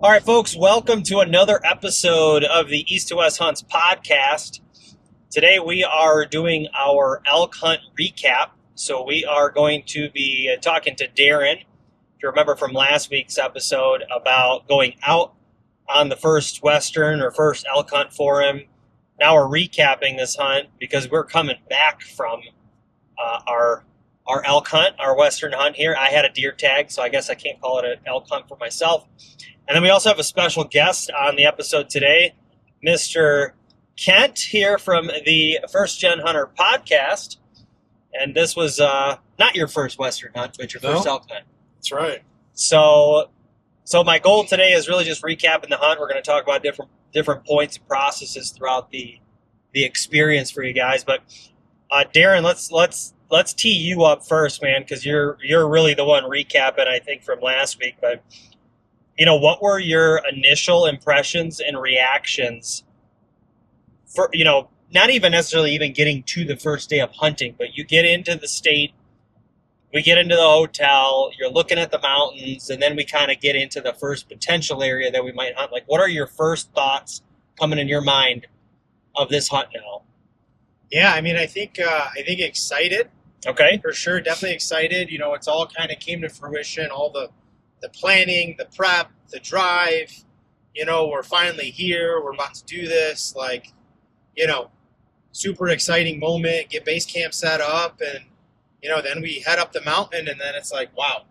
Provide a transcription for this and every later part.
All right, folks, welcome to another episode of the East to West Hunts podcast. Today we are doing our elk hunt recap. So we are going to be talking to Darin, if you remember from last week's episode, about going out on the first Western or first elk hunt for him. Now we're recapping this hunt because we're coming back from our elk hunt, our Western hunt here. I had a deer tag, so I guess I can't call it an elk hunt for myself. And then we also have a special guest on the episode today, Mr. Kent here from the First Gen Hunter podcast. And this was not your first Western hunt, but your first elk hunt. That's right. So my goal today is really just recapping the hunt. We're going to talk about different points and processes throughout the experience for you guys. But Darin, let's tee you up first, man, because you're really the one recapping, I think, from last week. But what were your initial impressions and reactions for, not even necessarily even getting to the first day of hunting, but you get into the state, we get into the hotel, you're looking at the mountains, and then we kind of get into the first potential area that we might hunt. Like, what are your first thoughts coming in your mind of this hunt now? Yeah, I mean, I think excited. Okay. For sure, definitely excited. It's all kind of came to fruition, all the planning, the prep, the drive. We're finally here. We're about to do this. Super exciting moment. Get base camp set up, and then we head up the mountain, and then it's like, wow,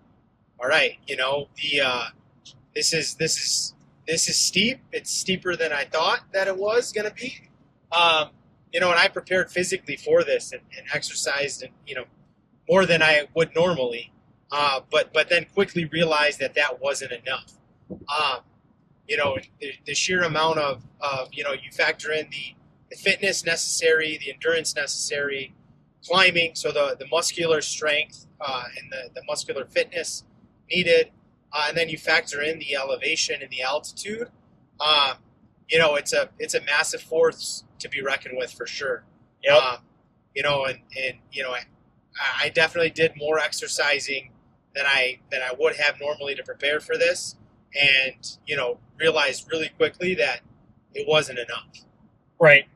all right. This is steep. It's steeper than I thought that it was gonna be. And I prepared physically for this and exercised, and more than I would normally. But then quickly realized that wasn't enough. The sheer amount of you factor in the fitness necessary, the endurance necessary, climbing, so the muscular strength and the muscular fitness needed, and then you factor in the elevation and the altitude. It's a massive force to be reckoned with for sure. Yep. I definitely did more exercising than I would have normally to prepare for this, and realized really quickly that it wasn't enough. Right.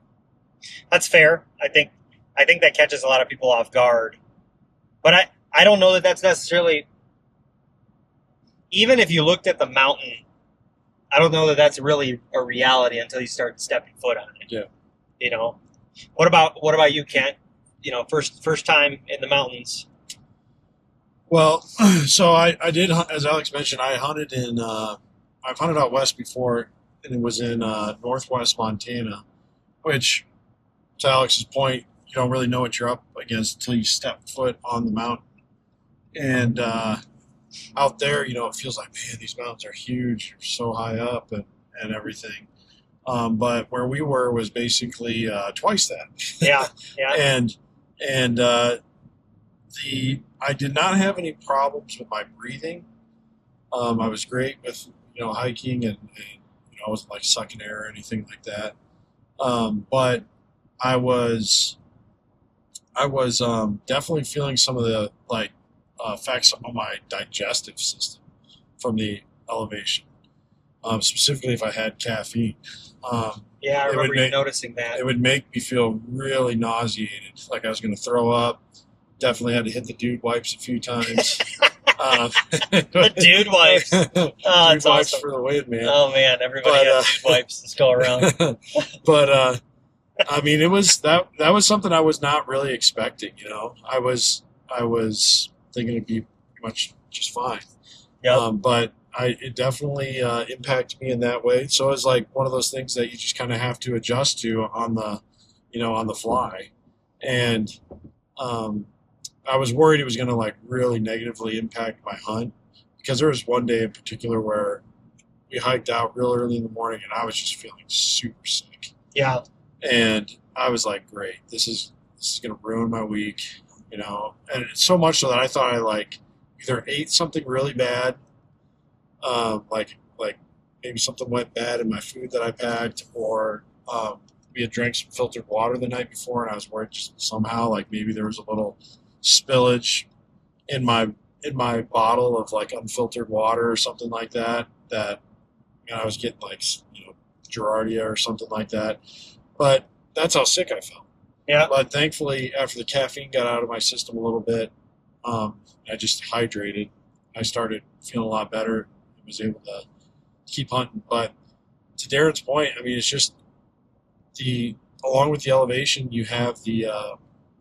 That's fair. I think that catches a lot of people off guard. But I don't know that that's necessarily, even if you looked at the mountain, I don't know that that's really a reality until you start stepping foot on it. Yeah. What about you, Kent? First time in the mountains. Well, so I did, as Alex mentioned, I've hunted out west before, and it was in northwest Montana, which, to Alex's point, you don't really know what you're up against until you step foot on the mountain. And out there, it feels like, man, these mountains are huge, they're so high up and everything. But where we were was basically twice that. Yeah. And I did not have any problems with my breathing. I was great with hiking, and I wasn't like sucking air or anything like that. But I was definitely feeling some of the effects on my digestive system from the elevation. Specifically, if I had caffeine. Yeah, I remember you noticing that. It would make me feel really nauseated, like I was going to throw up. Definitely had to hit the dude wipes a few times. The dude wipes. Dude That's wipes awesome. for the win, man. Oh man, everybody has dude wipes. Let's go around. But I mean, it was that was something I was not really expecting. I was thinking it'd be pretty much just fine. Yeah. But it definitely impacted me in that way. So it was like one of those things that you just kind of have to adjust to on the fly. And I was worried it was going to really negatively impact my hunt, because there was one day in particular where we hiked out real early in the morning and I was just feeling super sick. Yeah. And I was like, great, this is going to ruin my week, and it's so much so that I thought I either ate something really bad, like maybe something went bad in my food that I packed, or we had drank some filtered water the night before, and I was worried just somehow maybe there was a little spillage in my bottle of unfiltered water or something like that and I was getting like Giardia or something like that. But that's how sick I felt. Yeah. But thankfully, after the caffeine got out of my system a little bit, I just hydrated. I started feeling a lot better and was able to keep hunting. But to Darin's point, I mean, it's just along with the elevation, you have the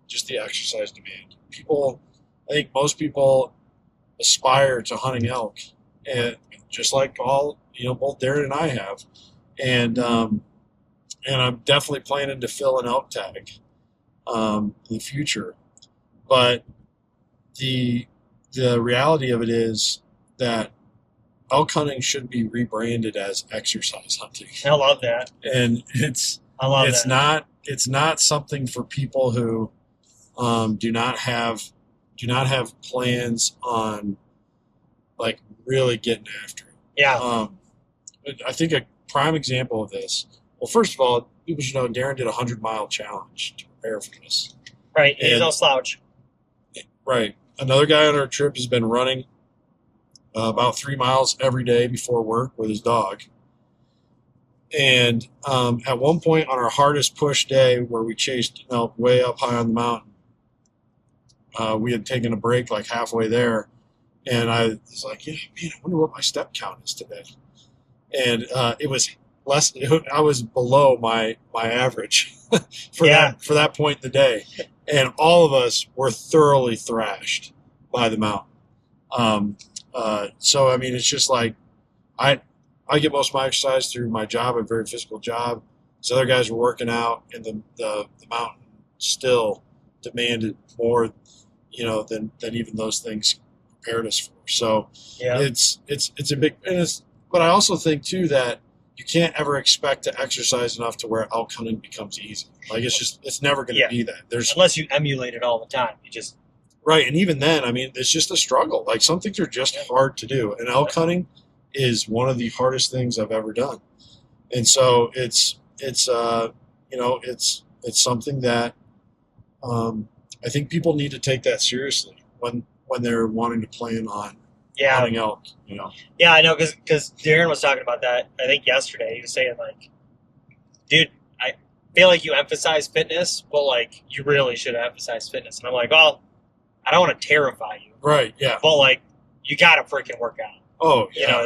just the exercise demand. I think most people aspire to hunting elk, and just like both Darin and I have, and I'm definitely planning to fill an elk tag in the future. But the reality of it is that elk hunting should be rebranded as exercise hunting. I love that. And I love that. It's not something for people who do not have plans on like really getting after it. Yeah. I think a prime example of this. Well, first of all, people should know Darin did a 100-mile challenge to prepare for this. Right. He's no slouch. Right. Another guy on our trip has been running about 3 miles every day before work with his dog. And at one point on our hardest push day where we chased an elk way up high on the mountain, we had taken a break like halfway there. And I was like, yeah, man, I wonder what my step count is today. And it was less. I was below my average for that point in the day. And all of us were thoroughly thrashed by the mountain. So, I mean, it's just like I get most of my exercise through my job, a very physical job. These other guys were working out, and the mountain still demanded more, than even those things prepared us for. So it's a big, but I also think too that you can't ever expect to exercise enough to where elk hunting becomes easy. Like it's never going to be that. Unless you emulate it all the time, right. And even then, I mean, it's just a struggle. Like some things are just hard to do, and elk hunting is one of the hardest things I've ever done. And so it's something that I think people need to take that seriously when they're wanting to plan on hunting elk. Yeah, I know, because Darin was talking about that. I think yesterday he was saying like, dude, I feel like you emphasize fitness, but like you really should emphasize fitness. And I'm like, well, I don't want to terrify you, right? Yeah, but like you got to freaking work out. Oh, yeah.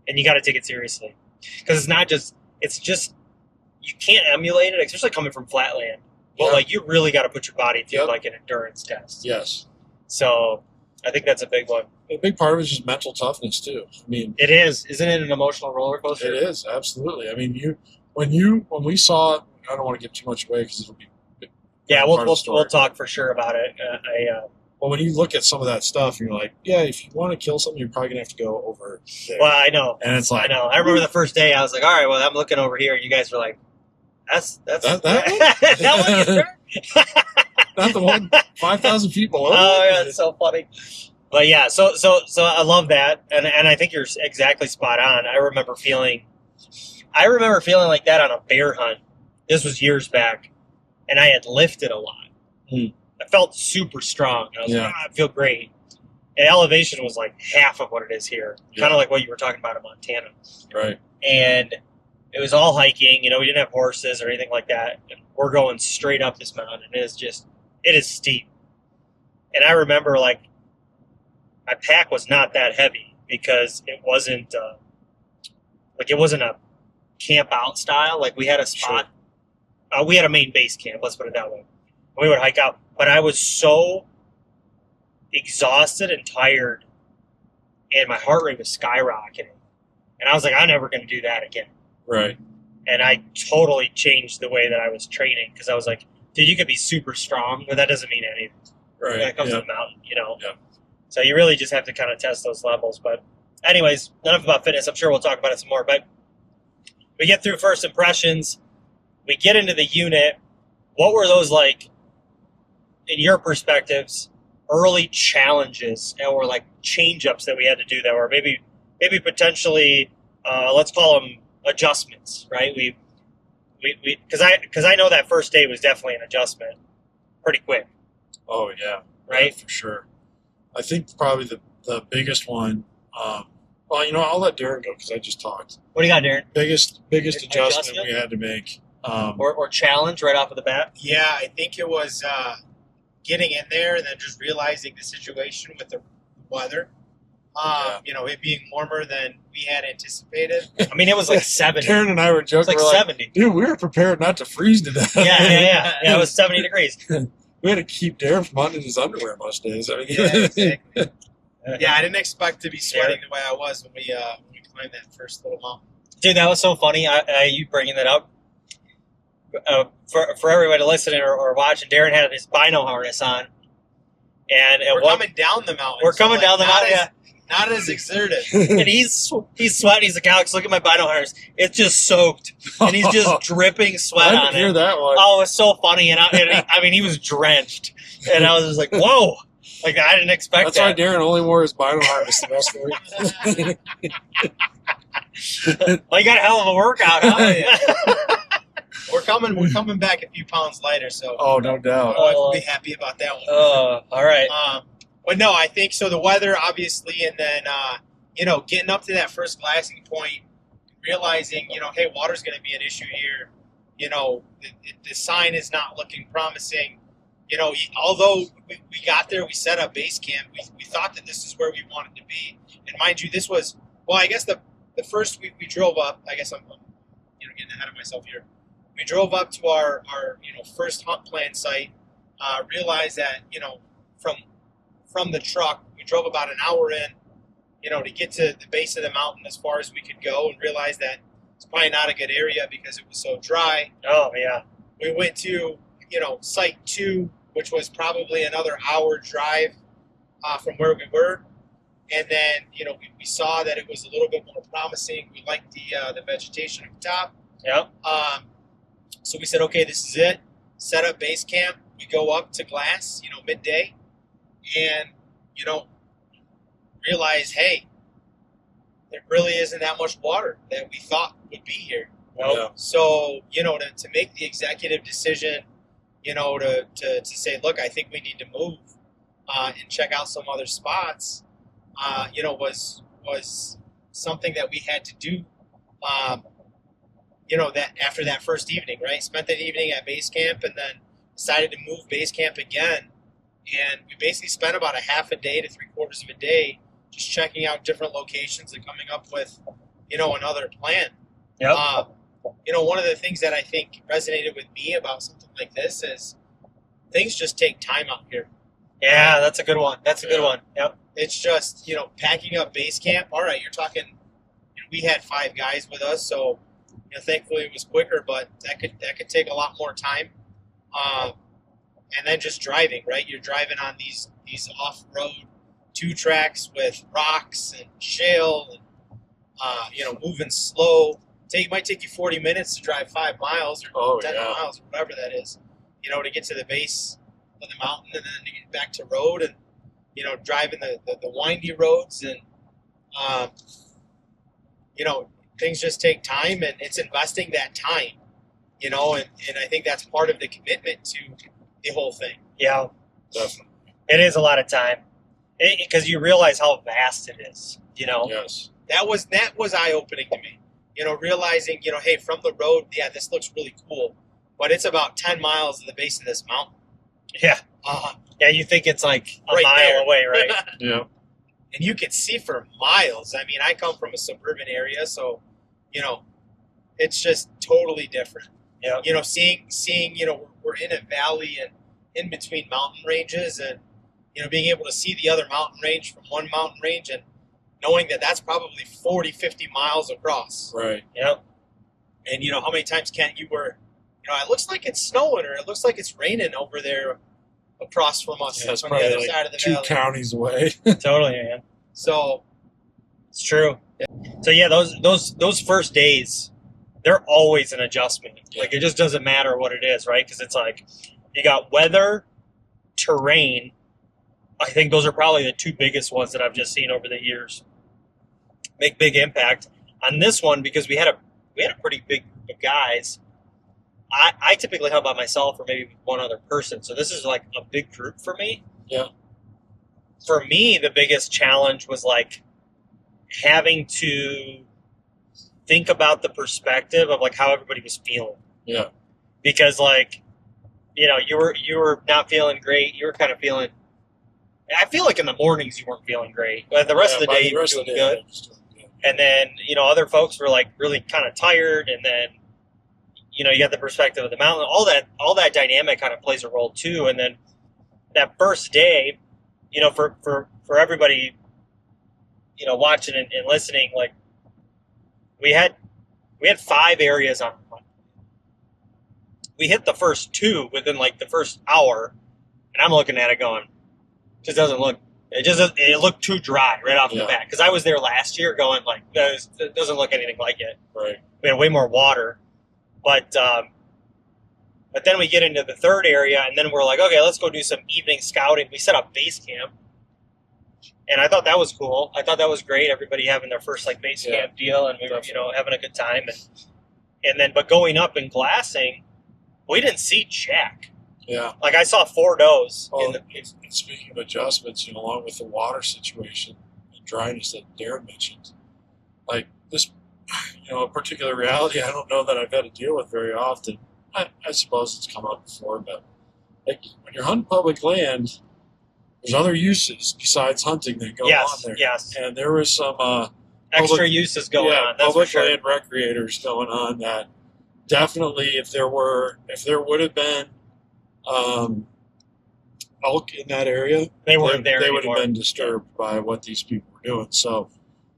And you got to take it seriously, because it's just you can't emulate it, especially coming from flatland. But like you really got to put your body through like an endurance test. Yes. So I think that's a big one. A big part of it is just mental toughness too. I mean, it is, isn't it, an emotional roller coaster? It is, absolutely. I mean, when we saw, I don't want to give too much away because it'll be. Yeah, we'll talk for sure about it. Well, when you look at some of that stuff, you're like, yeah, if you want to kill something, you're probably going to have to go over there. Well, I know. And it's like... I know. I remember the first day, I was like, all right, well, I'm looking over here. And you guys were like, that's that one? That one, you sure? Not the one 5,000 feet below? Oh, yeah, it's so funny. But yeah, so I love that. And I think you're exactly spot on. I remember feeling like that on a bear hunt. This was years back. And I had lifted a lot. I felt super strong. I was like, I feel great. And elevation was like half of what it is here. Kind of like what you were talking about in Montana. Right. And it was all hiking. We didn't have horses or anything like that. And we're going straight up this mountain. And it is steep. And I remember like my pack was not that heavy because it wasn't a camp out style. Like we had a spot. Sure. We had a main base camp. Let's put it that way. We would hike out. But I was so exhausted and tired, and my heart rate was skyrocketing. And I was like, I'm never going to do that again. Right. And I totally changed the way that I was training, because I was like, dude, you could be super strong, but that doesn't mean anything. Right. When it comes to the mountain, Yeah. So you really just have to kind of test those levels. But anyways, enough about fitness. I'm sure we'll talk about it some more. But we get through first impressions. We get into the unit. What were those like, in your perspectives, early challenges or like change-ups that we had to do that were maybe potentially, let's call them adjustments, right? Because I know that first day was definitely an adjustment, pretty quick. Oh yeah, right, yeah, for sure. I think probably the biggest one Well, I'll let Darin go because I just talked. What do you got, Darin? Biggest adjustment Adjustment? we had to make. Or challenge right off of the bat? Yeah, I think it was getting in there and then just realizing the situation with the weather. It being warmer than we had anticipated. I mean, it was like 70. Darin and I were It was joking. like We're 70. Dude, we were prepared not to freeze to death. Yeah. It was 70 degrees. We had to keep Darin from hunting in his underwear most days. I mean, Yeah, exactly. Yeah, I didn't expect to be sweating the way I was when we climbed that first little mountain. Dude, that was so funny. You bringing that up. For everybody listening or watching, Darin had his bino harness on. And we're coming down the mountain. We're coming down the mountain, yeah. Not as exerted. And he's sweating. He's like, Alex, look at my bino harness. It's just soaked. And he's just dripping sweat I on didn't hear it. that one. Oh, it was so funny. And I mean, he was drenched. And I was just like, whoa. Like, I didn't expect That's that. why Darin only wore his bino harness the rest of the week. Well, you got a hell of a workout, huh? Oh, yeah. We're coming back a few pounds lighter, so Oh, no doubt. we'll be happy about that one. Oh, all right. But no, I think so. The weather, obviously, and then getting up to that first glassing point, realizing hey, water's going to be an issue here. The sign is not looking promising. Although we got there, we set up base camp. We thought that this is where we wanted to be, and mind you, this was I guess the first week we drove up. I guess I'm getting ahead of myself here. We drove up to our first hunt plan site. Realized that from the truck, we drove about an hour in, to get to the base of the mountain as far as we could go, and realized that it's probably not a good area because it was so dry. Oh, yeah. We went to site 2, which was probably another hour drive from where we were, and then we saw that it was a little bit more promising. We liked the vegetation at the top. Yeah. So we said, okay, this is it. Set up base camp. We go up to glass, midday, and realize, hey, there really isn't that much water that we thought would be here. Yeah. So to make the executive decision, to say, look, I think we need to move and check out some other spots, was something that we had to do. That after that first evening, right? Spent that evening at base camp and then decided to move base camp again. And we basically spent about a half a day to 3/4 of a day just checking out different locations and coming up with, another plan. Yep. One of the things that I think resonated with me about something like this is things just take time out here. Yeah, that's a good one. That's a good one. Yep. It's just, packing up base camp. All right, you're talking, we had 5 guys with us, so thankfully it was quicker, but that could take a lot more time. And then just driving, right? You're driving on these off-road 2 tracks with rocks and shale and, moving slow. It might take you 40 minutes to drive 5 miles or 10 miles or whatever that is, to get to the base of the mountain and then to get back to road and, driving the windy roads and, things just take time, and it's investing that time, and I think that's part of the commitment to the whole thing. Yeah. Definitely. It is a lot of time because you realize how vast it is, Yes. That was eye-opening to me, realizing, hey, from the road, yeah, this looks really cool, but it's about 10 miles to the base of this mountain. Yeah. Yeah, you think it's like a Right mile there. away, right? Yeah. And you can see for miles. I mean, I come from a suburban area, so, it's just totally different. Yeah. Seeing, we're in a valley and in between mountain ranges, and, being able to see the other mountain range from one mountain range and knowing that that's probably 40, 50 miles across. Right. Yep. And, how many times, Kent, you were, it looks like it's snowing or it looks like it's raining over there across from us Yeah, it's on the probably other like side of the 2 valley. counties away. Totally, man. So, It's true. So yeah, those first days, they're always an adjustment. Like, it just doesn't matter what it is, right? Because it's like you got weather, terrain. I think those are probably the 2 biggest ones that I've just seen over the years make big impact. On this one, because we had a pretty big group of guys. I typically hunt by myself or maybe one other person. So this is like a big group for me. Yeah. For me, the biggest challenge was like having to think about the perspective of like how everybody was feeling. Yeah. Because like, you know, you were not feeling great. You were kind of feeling. I feel like in the mornings you weren't feeling great, but the rest of the day you were doing good. And then, you know, other folks were like really kind of tired, and then, you know, you got the perspective of the mountain. All that dynamic kind of plays a role too. And then that first day, you know, for everybody, you know, watching and listening, like we had 5 areas on the hunt. We hit the first 2 within like the first hour, and I'm looking at it going, it looked too dry right off the bat, because I was there last year going like, it doesn't look anything like it. Right. We had way more water, but then we get into the 3rd area, and then we're like, okay, let's go do some evening scouting. We set up base camp, and I thought that was cool. I thought that was great. Everybody having their first like base camp deal, and we were, you know, having a good time, and then but going up and glassing, we didn't see jack. Yeah. Like I saw 4 does. Well, speaking of adjustments, you know, along with the water situation and dryness that Darin mentioned, like this, you know, a particular reality I don't know that I've had to deal with very often. I suppose it's come up before, but like when you're hunting public land, there's other uses besides hunting that go on there. Yes. And there was some extra uses going on. That's public for sure. land recreators going on that definitely, if there would have been elk in that area, they weren't there. They would have been disturbed by what these people were doing. So,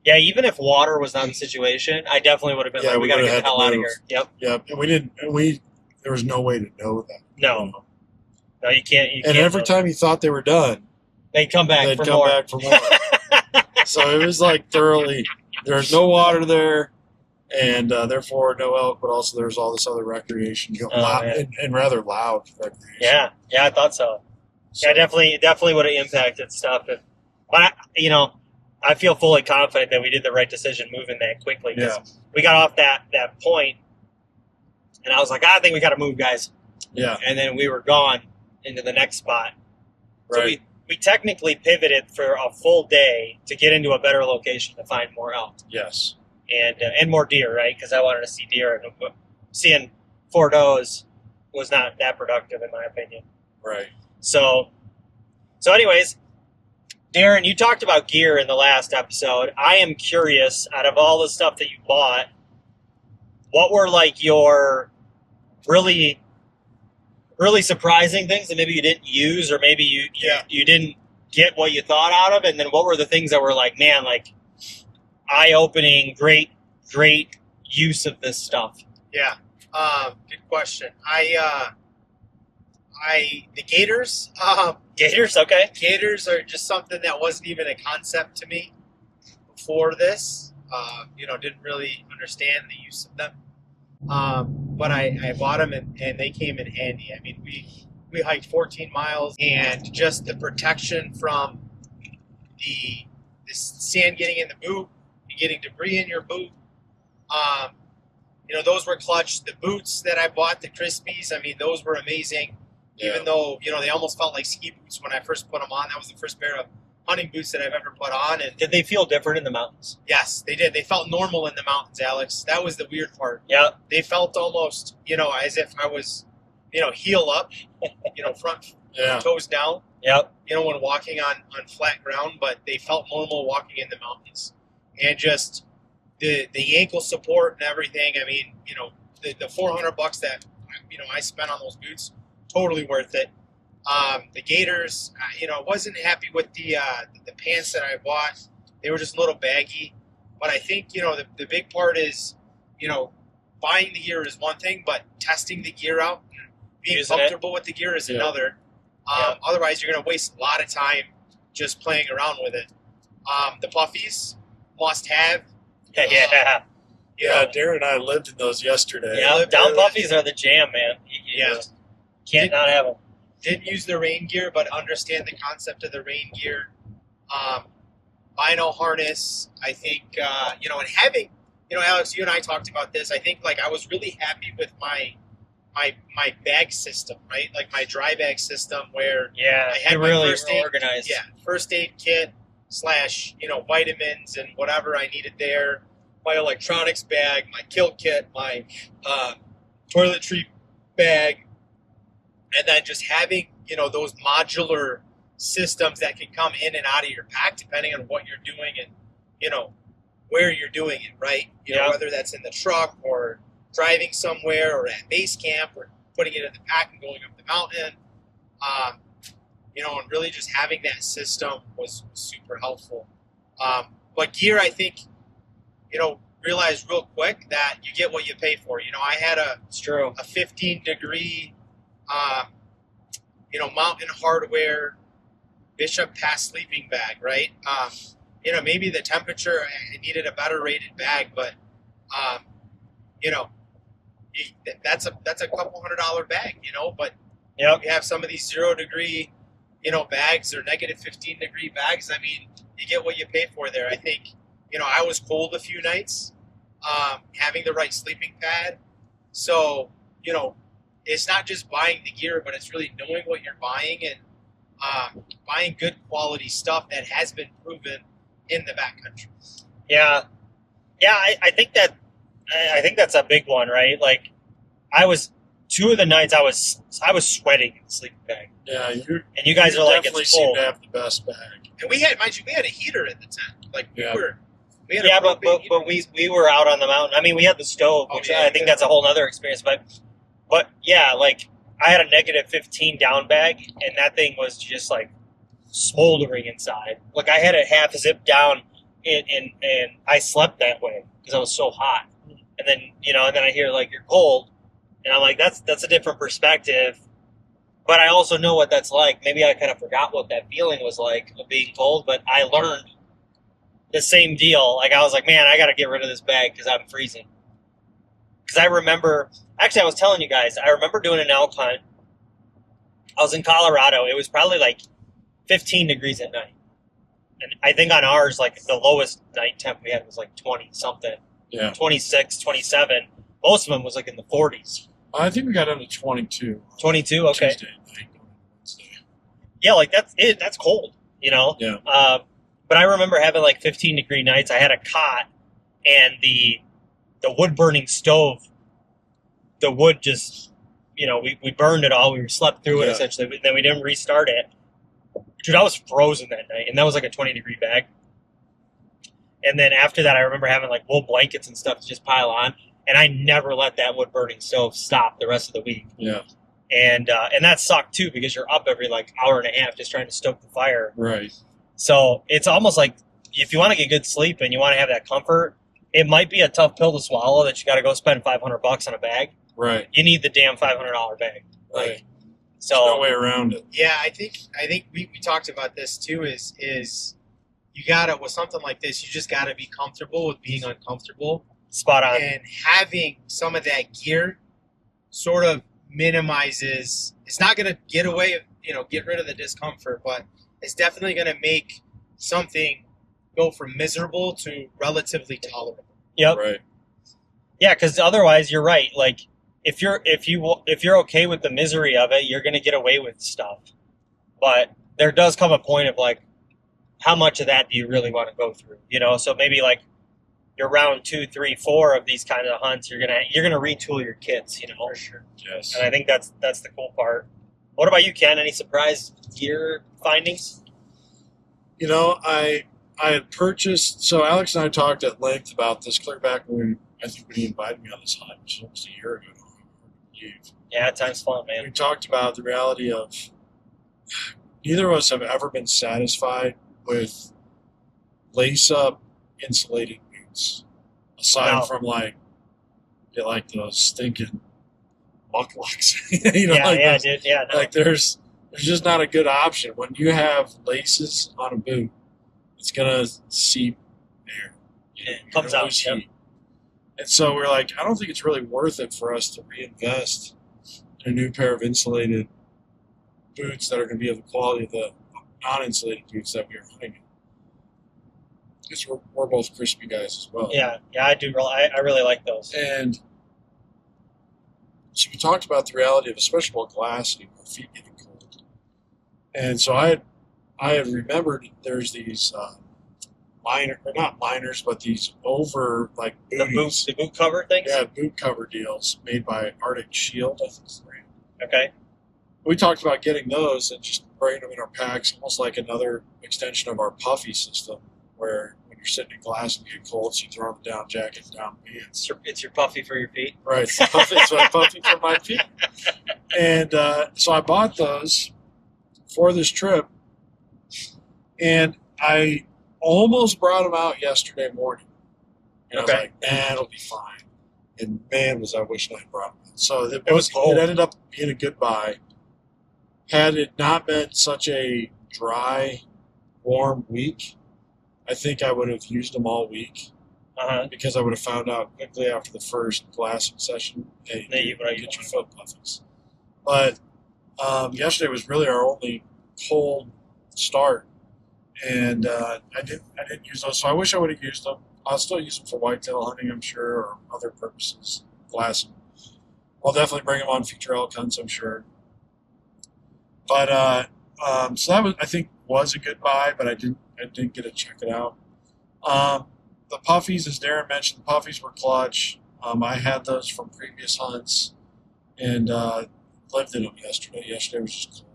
yeah, even if water was not the situation, I definitely would have been like, we got to get the hell out of here. Yep. Yep. And there was no way to know that. No. You know? No, you can't. And every time you thought they were done, they'd come back for more. So it was like thoroughly, there's no water there, and therefore no elk, but also there's all this other recreation going on, and rather loud recreation. Yeah, I thought so. Yeah, definitely would have impacted stuff. But you know, I feel fully confident that we did the right decision moving that quickly. Yeah. We got off that point, and I was like, I think we got to move, guys. Yeah. And then we were gone into the next spot. Right. So we technically pivoted for a full day to get into a better location to find more elk. Yes. And more deer, right? Because I wanted to see deer, and seeing 4 does was not that productive in my opinion. Right. So anyways, Darin, you talked about gear in the last episode. I am curious, out of all the stuff that you bought, what were like your really surprising things that maybe you didn't use, or maybe you didn't get what you thought out of it, and then what were the things that were like, man, like eye-opening, great use of this stuff? Yeah, good question. The gators. Gators, okay. Gators are just something that wasn't even a concept to me before this. Didn't really understand the use of them. But I bought them and they came in handy. I mean, we hiked 14 miles, and just the protection from the sand getting in the boot, getting debris in your boot. Those were clutch. The boots that I bought, the Crispies, I mean, those were amazing. Yeah. Even though, they almost felt like ski boots when I first put them on. That was the first pair of hunting boots that I've ever put on. And did they feel different in the mountains? Yes, they did. They felt normal in the mountains, Alex. That was the weird part. Yeah. They felt almost, as if I was, heel up, front toes down. Yep. When walking on flat ground, but they felt normal walking in the mountains. And just the ankle support and everything. I mean, the $400 that, I spent on those boots, totally worth it. The Gators, I wasn't happy with the pants that I bought. They were just a little baggy. But I think, the big part is, buying the gear is one thing, but testing the gear out, being comfortable with the gear is another. Otherwise, you're going to waste a lot of time just playing around with it. The puffies, must have. Yeah, Darin and I lived in those yesterday. Yeah, down puffies are the jam, man. You can't not have them. Didn't use the rain gear, but understand the concept of the rain gear. Bino harness, I think, and having, Alex, you and I talked about this. I think, I was really happy with my bag system, right? Like my dry bag system, where I had really first aid, organized. Yeah, first aid kit, / vitamins and whatever I needed there, my electronics bag, my kill kit, my toiletry bag, and then just having, those modular systems that can come in and out of your pack depending on what you're doing and, where you're doing it, right? Whether that's in the truck or driving somewhere or at base camp or putting it in the pack and going up the mountain. And really just having that system was super helpful. But gear, I think, realized real quick that you get what you pay for. I had It's true. a 15-degree, Mountain Hardware Bishop Pass sleeping bag, right? Maybe the temperature, I needed a better rated bag, but, that's a couple $100 bag, but Yep. you have some of these 0-degree, bags or negative 15-degree bags. I mean, you get what you pay for there. I think, I was cold a few nights, having the right sleeping pad. So, it's not just buying the gear, but it's really knowing what you're buying and buying good quality stuff that has been proven in the backcountry. Yeah. I think that's a big one, right? Like, two of the nights I was sweating in the sleeping bag. Yeah, And you guys are like, definitely it's seem cold. to have the best bag. And we had a heater in the tent. Like we Yeah. had a Yeah, but propane heater. we were out on the mountain. I mean, we had the stove, Oh, which yeah, I think that's a whole other experience. But yeah, like I had a negative 15 down bag, and that thing was just like smoldering inside. Like I had it half zipped down, and I slept that way because I was so hot. And then and then I hear like you're cold, and I'm like that's a different perspective. But I also know what that's like. Maybe I kind of forgot what that feeling was like of being cold, but I learned the same deal. Like I was like, man, I got to get rid of this bag because I'm freezing. Because I remember, actually, I was telling you guys, I remember doing an elk hunt. I was in Colorado. It was probably like 15 degrees at night. And I think on ours, like the lowest night temp we had was like 20 something, Yeah. 26, 27. Most of them was like in the 40s. I think we got down to 22. 22, okay. Tuesday night, Wednesday. Yeah, like that's it. That's cold, Yeah. But I remember having like 15-degree nights. I had a cot, and the wood burning stove, the wood just, we burned it all. We slept through it Yeah. essentially, but then we didn't restart it. Dude, I was frozen that night, and that was like a 20-degree bag. And then after that, I remember having like wool blankets and stuff to just pile on, and I never let that wood burning stove stop the rest of the week. Yeah. And that sucked too, because you're up every like hour and a half just trying to stoke the fire. Right. So it's almost like if you want to get good sleep and you want to have that comfort, it might be a tough pill to swallow that you got to go spend $500 on a bag. Right. You need the damn $500 bag. Right. So There's no way around it. Yeah, I think we talked about this too. Is you gotta, with something like this, you just gotta be comfortable with being uncomfortable, spot on. and having some of that gear sort of minimizes. It's not gonna get rid of the discomfort, but it's definitely gonna make something go from miserable to relatively tolerable. Yep. Right. Yeah, because otherwise you're right. Like if you're okay with the misery of it, you're gonna get away with stuff. But there does come a point of like, how much of that do you really want to go through? So maybe like your round 2, 3, 4 of these kind of hunts, you're gonna retool your kits. For sure. Yes. And I think that's the cool part. What about you, Ken? Any surprise gear findings? I had purchased. So Alex and I talked at length about this clear back when I think when he invited me on this hunt, which was almost a year ago. Yeah, time's fun, man. We talked about the reality of neither of us have ever been satisfied with lace-up insulated boots, aside No. from like those stinking mucklucks. Yeah, dude. Yeah, no. Like there's just not a good option when you have laces on a boot. It's gonna seep air. It You're comes gonna out, lose yep. heat. And so we're like, I don't think it's really worth it for us to reinvest in a new pair of insulated boots that are going to be of the quality of the non-insulated boots that we are hunting in. Because we're both crispy guys as well. Yeah, I do. I really like those. And so we talked about the reality of, especially while glassing, our feet getting cold. And so I I had remembered there's these or not liners, but these over like booties. The boot cover things? Yeah, boot cover deals made by Arctic Shield, I think is the brand. Okay. We talked about getting those and just bringing them in our packs, almost like another extension of our puffy system, where when you're sitting in class and you get cold, so you throw on the down jacket and down pants. It's your puffy for your feet. Right, it's my puffy for my feet. And so I bought those for this trip, and I almost brought them out yesterday morning. And I was like, man, it'll be fine. And man, was I wishing I had brought them out. So it ended up being a good buy. Had it not been such a dry, warm week, I think I would have used them all week. Because I would have found out quickly after the first glassing session, hey, you get your foot puffies. But yesterday was really our only cold start, and I didn't use those. So I wish I would have used them. I'll still use them for whitetail hunting, I'm sure, or other purposes. Glassing. I'll definitely bring them on future elk hunts, I'm sure. But so that I think was a good buy, but I didn't get to check it out. The puffies, as Darin mentioned, the puffies were clutch. I had those from previous hunts and lived in them yesterday. Yesterday was just cold.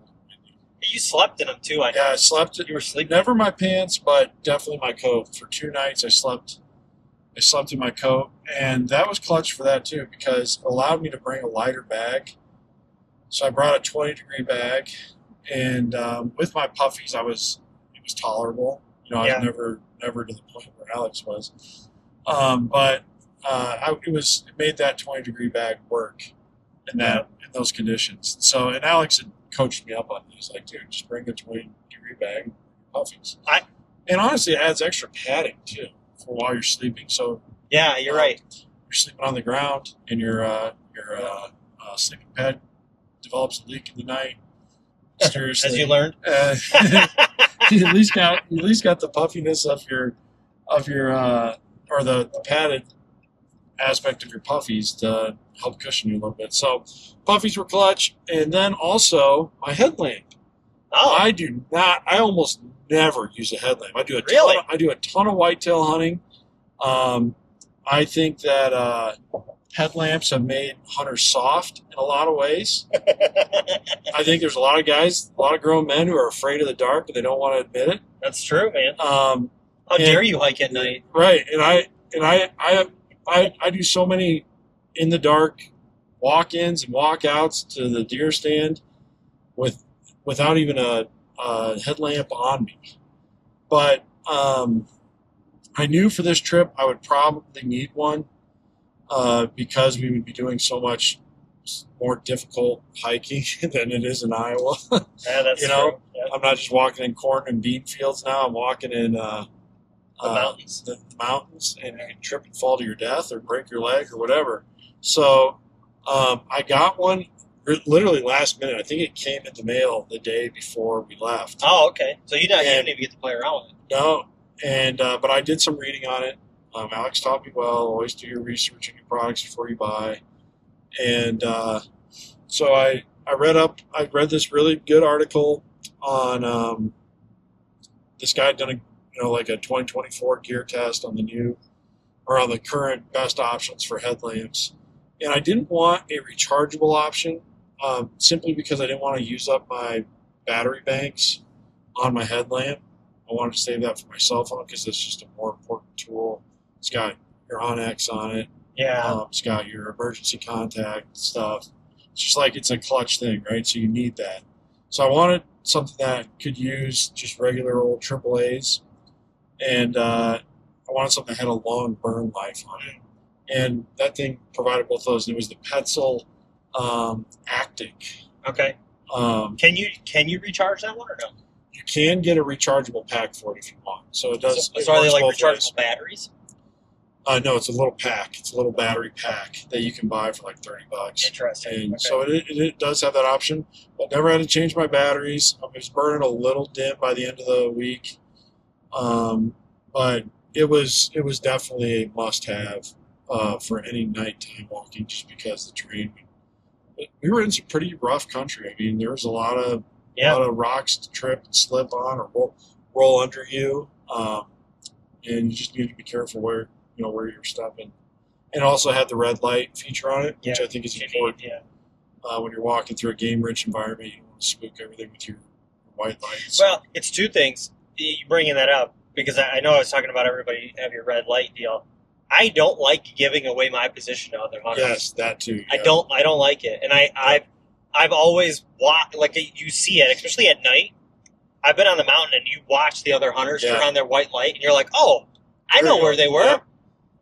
You slept in them too, I know. Yeah, I slept. You were sleeping. Never my pants, but definitely my coat. For 2 nights, I slept in my coat, and that was clutch for that too, because it allowed me to bring a lighter bag. So I brought a 20-degree bag, and with my puffies, it was tolerable. I was never to the point where Alex was, but it made that 20-degree bag work in those conditions. So, and Alex had coached me up on it. He's like, dude, just bring the 20-degree bag and puffies. And honestly, it adds extra padding too for while you're sleeping. So yeah, you're right. You're sleeping on the ground, and your sleeping pad develops a leak in the night. Seriously, as you learned. You at least got the puffiness of your or the padded aspect of your puffies to help cushion you a little bit. So puffies were clutch, and then also my headlamp. I almost never use a headlamp. I do a ton of whitetail hunting. I think that headlamps have made hunters soft in a lot of ways. I think there's a lot of grown men who are afraid of the dark, but they don't want to admit it. That's true, man. How dare you hike at night? Right, and I do so many in the dark walk-ins and walk-outs to the deer stand without even a headlamp on me. But I knew for this trip I would probably need one. Because we would be doing so much more difficult hiking than it is in Iowa. Yeah, that's true. Yeah. I'm not just walking in corn and bean fields now. I'm walking in the mountains. The mountains, and you can trip and fall to your death or break your leg or whatever. So I got one literally last minute. I think it came in the mail the day before we left. Oh, okay. So you didn't even get to play around with it. No, and but I did some reading on it. Alex taught me well. Always do your research on your products before you buy. And so I read this really good article on this guy had done like a 2024 gear test on the current best options for headlamps. And I didn't want a rechargeable option simply because I didn't want to use up my battery banks on my headlamp. I wanted to save that for my cell phone because it's just a more important tool. It's got your OnX on it. Yeah. It's got your emergency contact stuff. It's just like it's a clutch thing, right? So you need that. So I wanted something that could use just regular old AAAs. And I wanted something that had a long burn life on it. And that thing provided both of those. And it was the Petzl Actic. Okay. Can you recharge that one or no? You can get a rechargeable pack for it if you want. So it does. So are they like rechargeable batteries? No, it's a little pack. It's a little battery pack that you can buy for like $30. Interesting. And okay. so it does have that option. But never had to change my batteries. It was burning a little dim by the end of the week. But it was definitely a must-have for any nighttime walking, just because the terrain. We were in some pretty rough country. I mean, there was a lot of Yeah. A lot of rocks to trip and slip on or roll under you. And you just need to be careful where you're stepping. And also had the red light feature on it, which I think is important. When you're walking through a game-rich environment, you don't want to spook everything with your white lights. Well, it's two things. You bringing that up, because I know I was talking about everybody have your red light deal. I don't like giving away my position to other hunters. Yes, that too. Yeah. I don't like it, and I've always watched, like, you see it, especially at night. I've been on the mountain and you watch the other hunters turn on their white light, and you're like, oh, I know where they were. Yeah.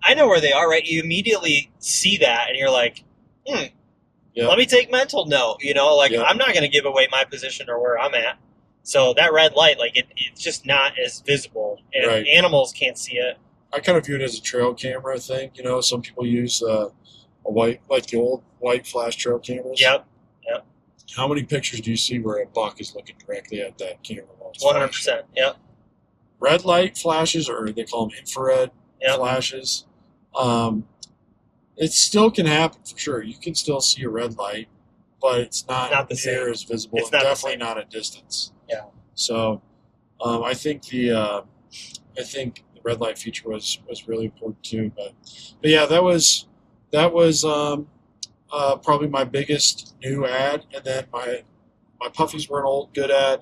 I know where they are, right? You immediately see that, and you're like, let me take mental note. I'm not going to give away my position or where I'm at. So that red light, like, it's just not as visible, and animals can't see it. I kind of view it as a trail camera thing. Some people use a white, like the old white flash trail cameras. Yep. How many pictures do you see where a buck is looking directly at that camera? 100%. Yep. Red light flashes, or they call them infrared flashes. It still can happen for sure. You can still see a red light, but it's not the same. as visible. It's and not definitely not at distance. Yeah. So, I think the red light feature was really important too. But yeah, that was probably my biggest new ad, and then my puffies were an old good ad,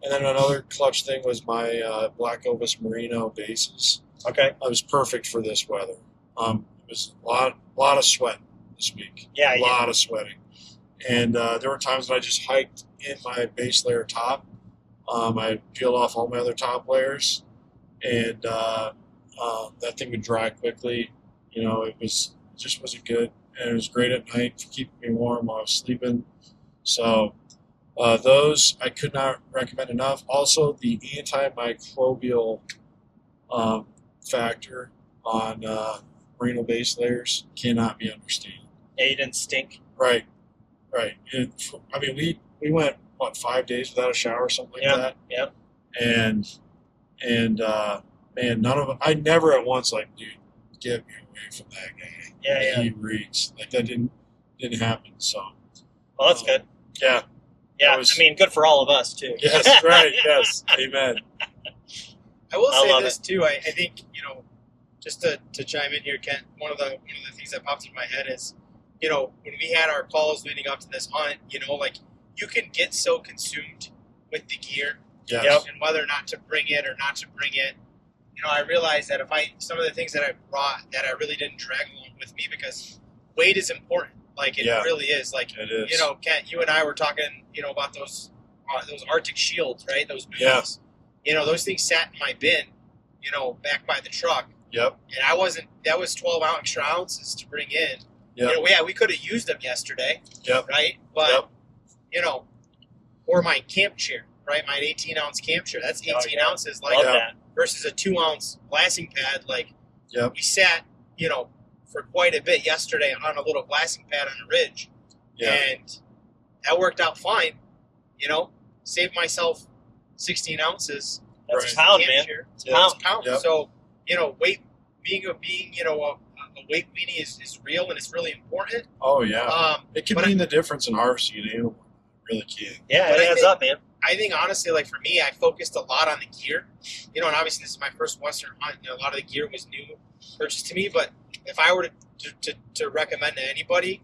and then another clutch thing was my Black Ovis Merino bases. Okay. It was perfect for this weather. It was a lot of sweat this week. Yeah, a lot of sweating, and there were times when I just hiked in my base layer top. I peeled off all my other top layers, and that thing would dry quickly. It wasn't good, and it was great at night for keeping me warm while I was sleeping. So those I could not recommend enough. Also, the antimicrobial factor on merino base layers cannot be understated. They didn't stink. Right. We went 5 days without a shower or something like that. Yep. And man, none of them. I never at once dude, get me away from that guy. Yeah. He reeks. That didn't happen. So. Well, that's good. Yeah. Yeah. Good for all of us too. Yes. Right. Yes. Amen. I will say this too. I think just to chime in here, Kent. One of the things that pops in my head is, when we had our calls leading up to this hunt, you can get so consumed with the gear, and whether or not to bring it or not to bring it. I realized that some of the things that I brought that I really didn't drag along with me, because weight is important. It really is. It is. Kent, you and I were talking, about those Arctic shields, right? Those boots. Yeah. Those things sat in my bin, back by the truck. Yep. And that was 12 extra ounces to bring in. Yep. We could have used them yesterday. Yep. Right? But, or my camp chair, right? My 18-ounce camp chair. That's 18 ounces, that. Versus a 2-ounce glassing pad. Yep. We sat, for quite a bit yesterday on a little glassing pad on a ridge. Yeah. And that worked out fine. Saved myself 16 ounces. That's a pound, man. It's a pound. Yep. So, weight, being a weight weenie is real, and it's really important. Oh, yeah. It can mean the difference in harvesting an animal. It really can. Yeah, it adds up, man. I think, honestly, for me, I focused a lot on the gear. And obviously this is my first Western hunt. A lot of the gear was new purchase to me. But if I were to recommend to anybody,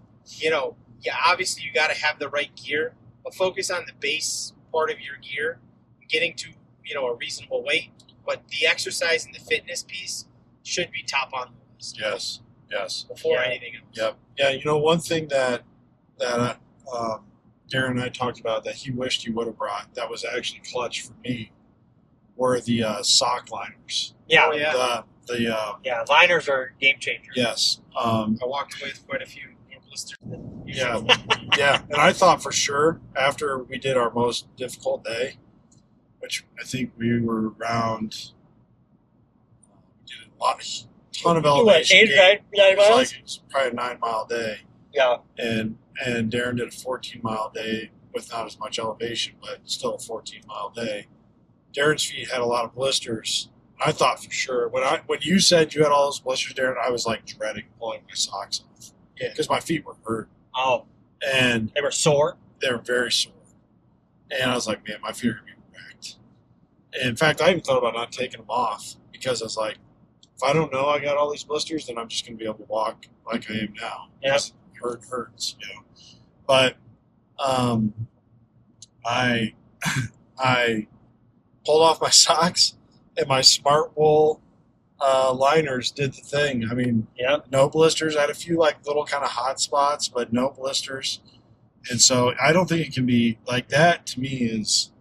obviously you got to have the right gear. But focus on the base part of your gear, getting to, a reasonable weight. But the exercise and the fitness piece should be top on the list. Yes. Before anything else. Yep. Yeah, one thing that Darin and I talked about that he wished he would have brought that was actually clutch for me were the sock liners. Yeah. Oh, yeah. The liners are game changers. Yes. I walked away with quite a few more blisters than usual. Yeah. And I thought for sure after we did our most difficult day, which I think we were around, we did a ton of elevation. 9 miles? It was probably a 9-mile day. Yeah. And Darin did a 14-mile day with not as much elevation, but still a 14-mile day. Darin's feet had a lot of blisters. I thought for sure when you said you had all those blisters, Darin, I was dreading pulling my socks off. Yeah. Because my feet were hurt. Oh. And they were sore? They were very sore. And I was like, man, my feet are going to be wrecked. And in fact, I even thought about not taking them off because I was like, if I don't know I got all these blisters, then I'm just going to be able to walk like I am now. Yep. Hurts, you know. But I I pulled off my socks, and my Smart Wool liners did the thing. I mean, Yep. no blisters. I had a few like little kind of hot spots, but no blisters. And so I don't think it can be like that. To me, is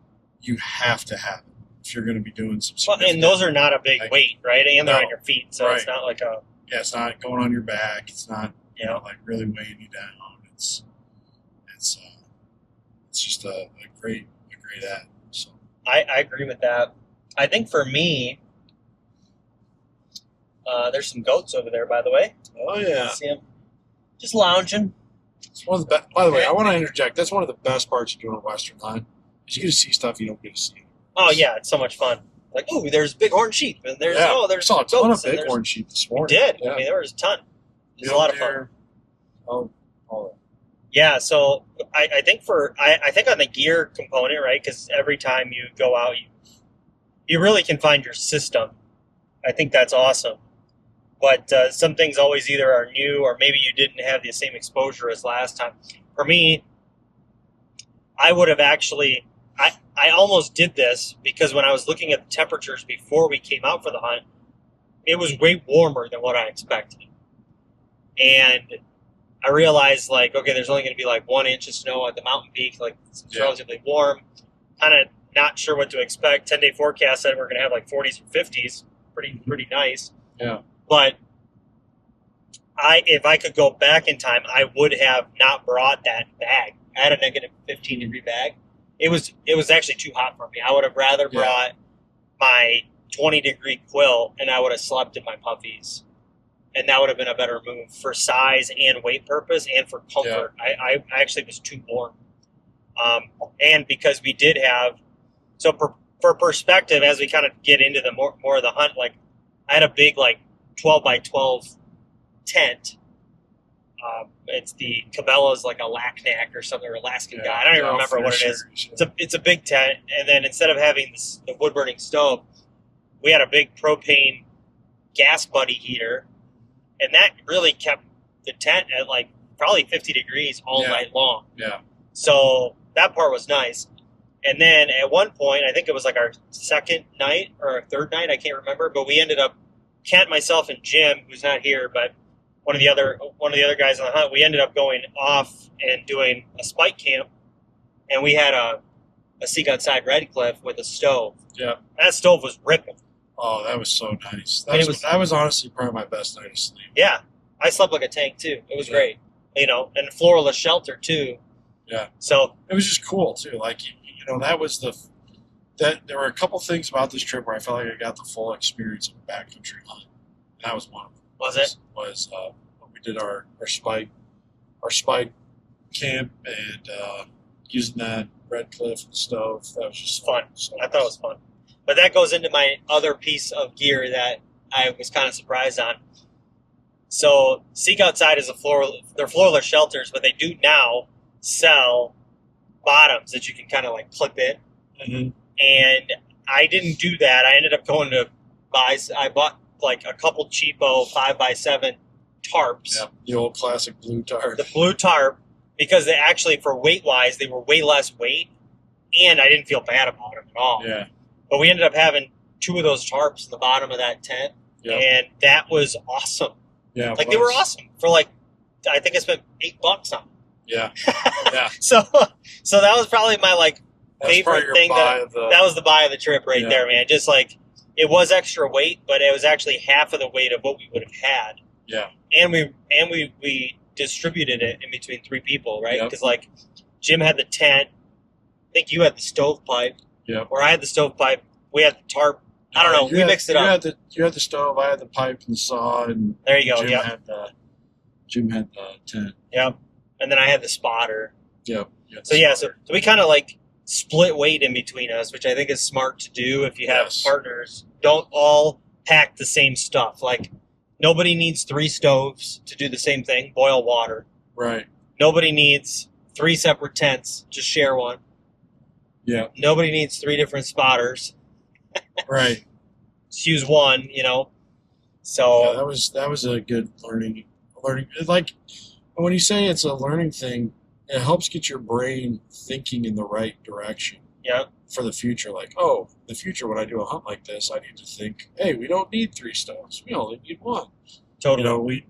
you have to have it if you're going to be doing some. Well, and those are not a big like, weight, right? And they're no. on your feet, so it's Right. not like a. Yeah, it's not going on your back. It's not Yeah. like really weighing you down. It's just a great ad. So I agree with that. I think for me, there's some goats over there, by the way. oh yeah, See them just lounging. it's one of the best. By the way, I want to interject. That's one of the best parts of doing a Western hunt is you get to see stuff you don't get to see. Oh yeah, it's so much fun. Like, oh, there's bighorn sheep, and there's there's saw a ton of goats, and bighorn sheep this we morning. did. Yeah. I mean, there was a ton. It was a Mule lot of fun. deer. Oh, all Yeah, so I think I think on the gear component, right? Because every time you go out, you really can find your system. I think that's awesome. But some things always either are new or maybe you didn't have the same exposure as last time. For me, I would have actually I almost did this because when I was looking at the temperatures before we came out for the hunt, it was way warmer than what I expected. And I realized, like, okay, there's only going to be like 1 inch of snow at the mountain peak. Like, it's relatively warm. Kind of not sure what to expect. 10-day forecast said we're going to have like 40s and 50s. Pretty nice. Yeah. But if I could go back in time, I would have not brought that bag. I had a negative 15-degree bag. It was actually too hot for me. I would have rather brought my 20-degree quilt, and I would have slept in my puffies. And that would have been a better move for size and weight purpose and for comfort. Yeah. I actually was too warm. And because we did have, so for perspective, as we kind of get into the more of the hunt, like I had a big like 12 by 12 tent. It's the Cabela's like a Lacnac or something, or Alaskan guy. I don't even remember what it is. It's a big tent. And then instead of having the wood burning stove, we had a big propane gas buddy heater. And that really kept the tent at like probably 50 degrees all night long. Yeah. So that part was nice. And then at one point, I think it was like our second night or our third night, I can't remember, but we ended up, Kent, myself, and Jim, who's not here, but one of the other guys on the hunt, we ended up going off and doing a spike camp, and we had a Seek Outside Red Cliff with a stove. Yeah. That stove was ripping. Oh, that was so nice. That was honestly probably my best night of sleep. Yeah. I slept like a tank, too. It was great. You know, and floorless shelter, too. Yeah. So it was just cool, too. Like, that was there were a couple things about this trip where I felt like I got the full experience of a backcountry hunt. And that was one of them. Was it? Was when we did our spike camp and using that red cliff and stove. That was just fun. So I thought it was fun. But that goes into my other piece of gear that I was kind of surprised on. So Seek Outside is they're floorless shelters, but they do now sell bottoms that you can kind of like clip in. Mm-hmm. And I didn't do that. I ended up going to I bought like a couple cheapo 5x7 tarps. Yeah, the old classic blue tarp. The blue tarp, because they actually, for weight-wise, they were way less weight, and I didn't feel bad about them at all. Yeah. But we ended up having 2 of those tarps in the bottom of that tent, and that was awesome. Yeah, like they were awesome for like, I think I spent $8 on them. Yeah, yeah. So that was probably my like favorite thing. That was the buy of the trip right there, man. Just like it was extra weight, but it was actually half of the weight of what we would have had. Yeah, and we distributed it in between 3 people, right? Because like Jim had the tent, I think you had the stovepipe. Yeah. Or I had the stovepipe. We had the tarp. I don't know. We mixed it up. You had the stove. I had the pipe and the saw, and there you go. Jim had the tent. Yep. And then I had the spotter. Yep. So we kind of like split weight in between us, which I think is smart to do if you have partners. Don't all pack the same stuff. Like nobody needs 3 stoves to do the same thing. Boil water. Right. Nobody needs 3 separate tents. Just share one. Yeah. Nobody needs 3 different spotters. Right. Just use one, So Yeah, that was a good learning. Like when you say it's a learning thing, it helps get your brain thinking in the right direction. yeah, For the future, like, oh, the future when I do a hunt like this, I need to think, hey, we don't need 3 stones. We only need 1. totally.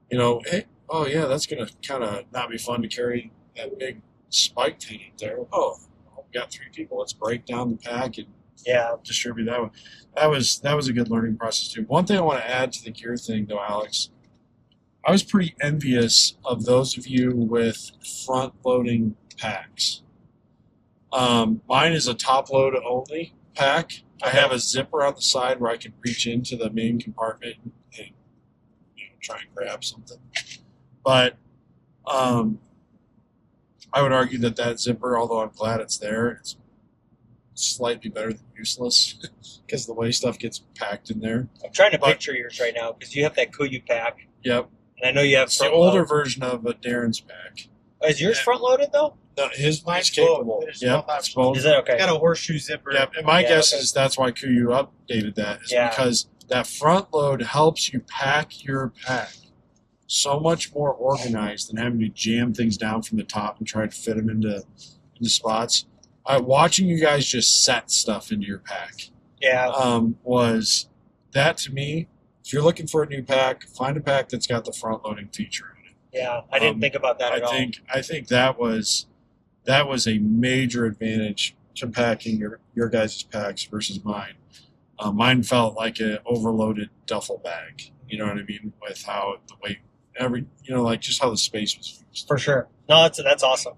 Hey, oh yeah, that's gonna kind of not be fun to carry that big spike thing up there. Oh, we got 3 people. Let's break down the pack and Yeah. distribute that one. That was a good learning process too. One thing I want to add to the gear thing though, Alex, I was pretty envious of those of you with front loading packs. Mine is a top load only pack. I have a zipper on the side where I can reach into the main compartment and try and grab something. But I would argue that zipper, although I'm glad it's there, it's slightly better than useless because the way stuff gets packed in there. I'm trying to picture yours right now because you have that Kuiu pack. Yep. And I know you have It's the older version of a Darin's pack. Is yours front loaded though? No, his Mine's capable. both. Yep, it's both. Is it okay? Got a horseshoe zipper. Yep, and my guess okay. is that's why Kuiu updated that, is because that front load helps you pack your pack so much more organized than having to jam things down from the top and try to fit them into spots. Watching you guys just set stuff into your pack was that to me. If you're looking for a new pack, find a pack that's got the front loading feature on it. Yeah, I didn't think about that at all. I think that was a major advantage to packing your guys' packs versus mine. Mine felt like an overloaded duffel bag. You know what I mean? With how the weight, like just how the space was used. For sure. No, that's awesome.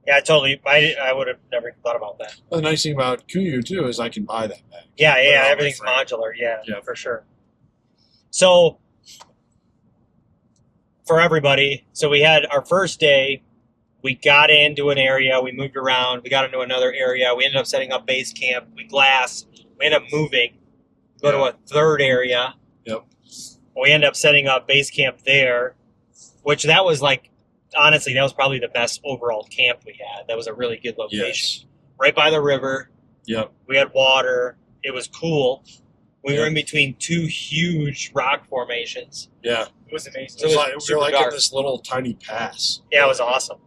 Yeah, totally. I would have never thought about that. The nice thing about Kuiu too is I can buy that bag. Yeah, Put it on my everything's frame. modular. Yeah, Yeah. for sure. So, for everybody, so we had our first day. We got into an area. We moved around. We got into another area. We ended up setting up base camp. We ended up moving. Go to a third area. Yep. We ended up setting up base camp there, which that was like, honestly, that was probably the best overall camp we had. That was a really good location. Yes. Right by the river. Yep. We had water. It was cool. We Yeah. were in between 2 huge rock formations. Yeah. It was amazing. So it was we super were like dark. in this little tiny pass. Yeah, it was awesome.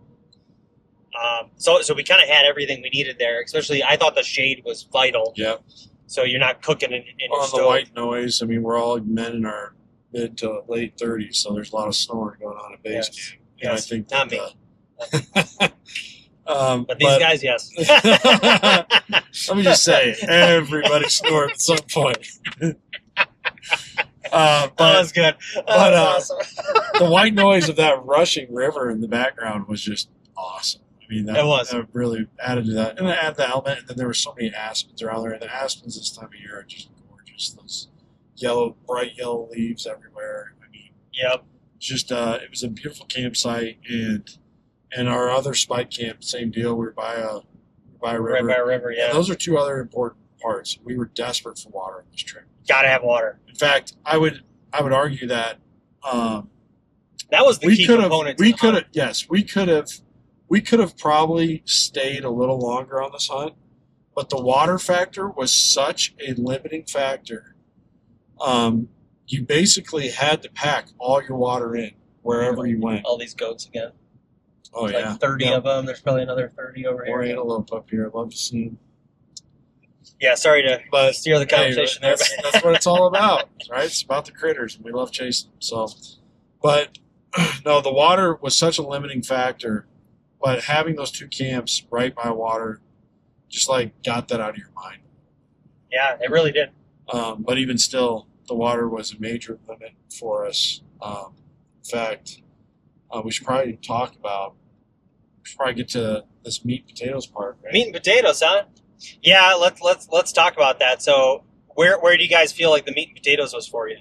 So we kind of had everything we needed there. Especially, I thought the shade was vital. Yeah. So you're not cooking in your On stove. the white noise, I mean, we're all men in our mid to late 30s, so there's a lot of snoring going on at base Yes. camp. And Yes. I think Not that, me. But these guys, yes. let me just say, everybody snored at some point. That was good. That but, was awesome. The white noise of that rushing river in the background was just awesome. I mean, that really added to that. And it added the element, and then there were so many aspens around there. And the aspens this time of year are just gorgeous. Those bright yellow leaves everywhere. I mean, Yep. just it was a beautiful campsite, and our other spike camp, same deal. We were by a river. Right by a river, yeah. And those are 2 other important parts. We were desperate for water on this trip. Gotta have water. In fact, I would argue that That was the key component. we could have probably stayed a little longer on this hunt, but the water factor was such a limiting factor. You basically had to pack all your water in wherever you went. All these goats again. Oh Like yeah, 30 of them. There's probably another 30 over Or here. antelope up here. I'd love to see them. Yeah, sorry to steer the conversation there. That's what it's all about, right? It's about the critters, and we love chasing them. So, but no, the water was such a limiting factor. But having those 2 camps right by water, just like got that out of your mind. Yeah, it really did. But even still, the water was a major limit for us. In fact, we should probably get to this meat and potatoes part. Right? Meat and potatoes, huh? Yeah, let's talk about that. So, where do you guys feel like the meat and potatoes was for you?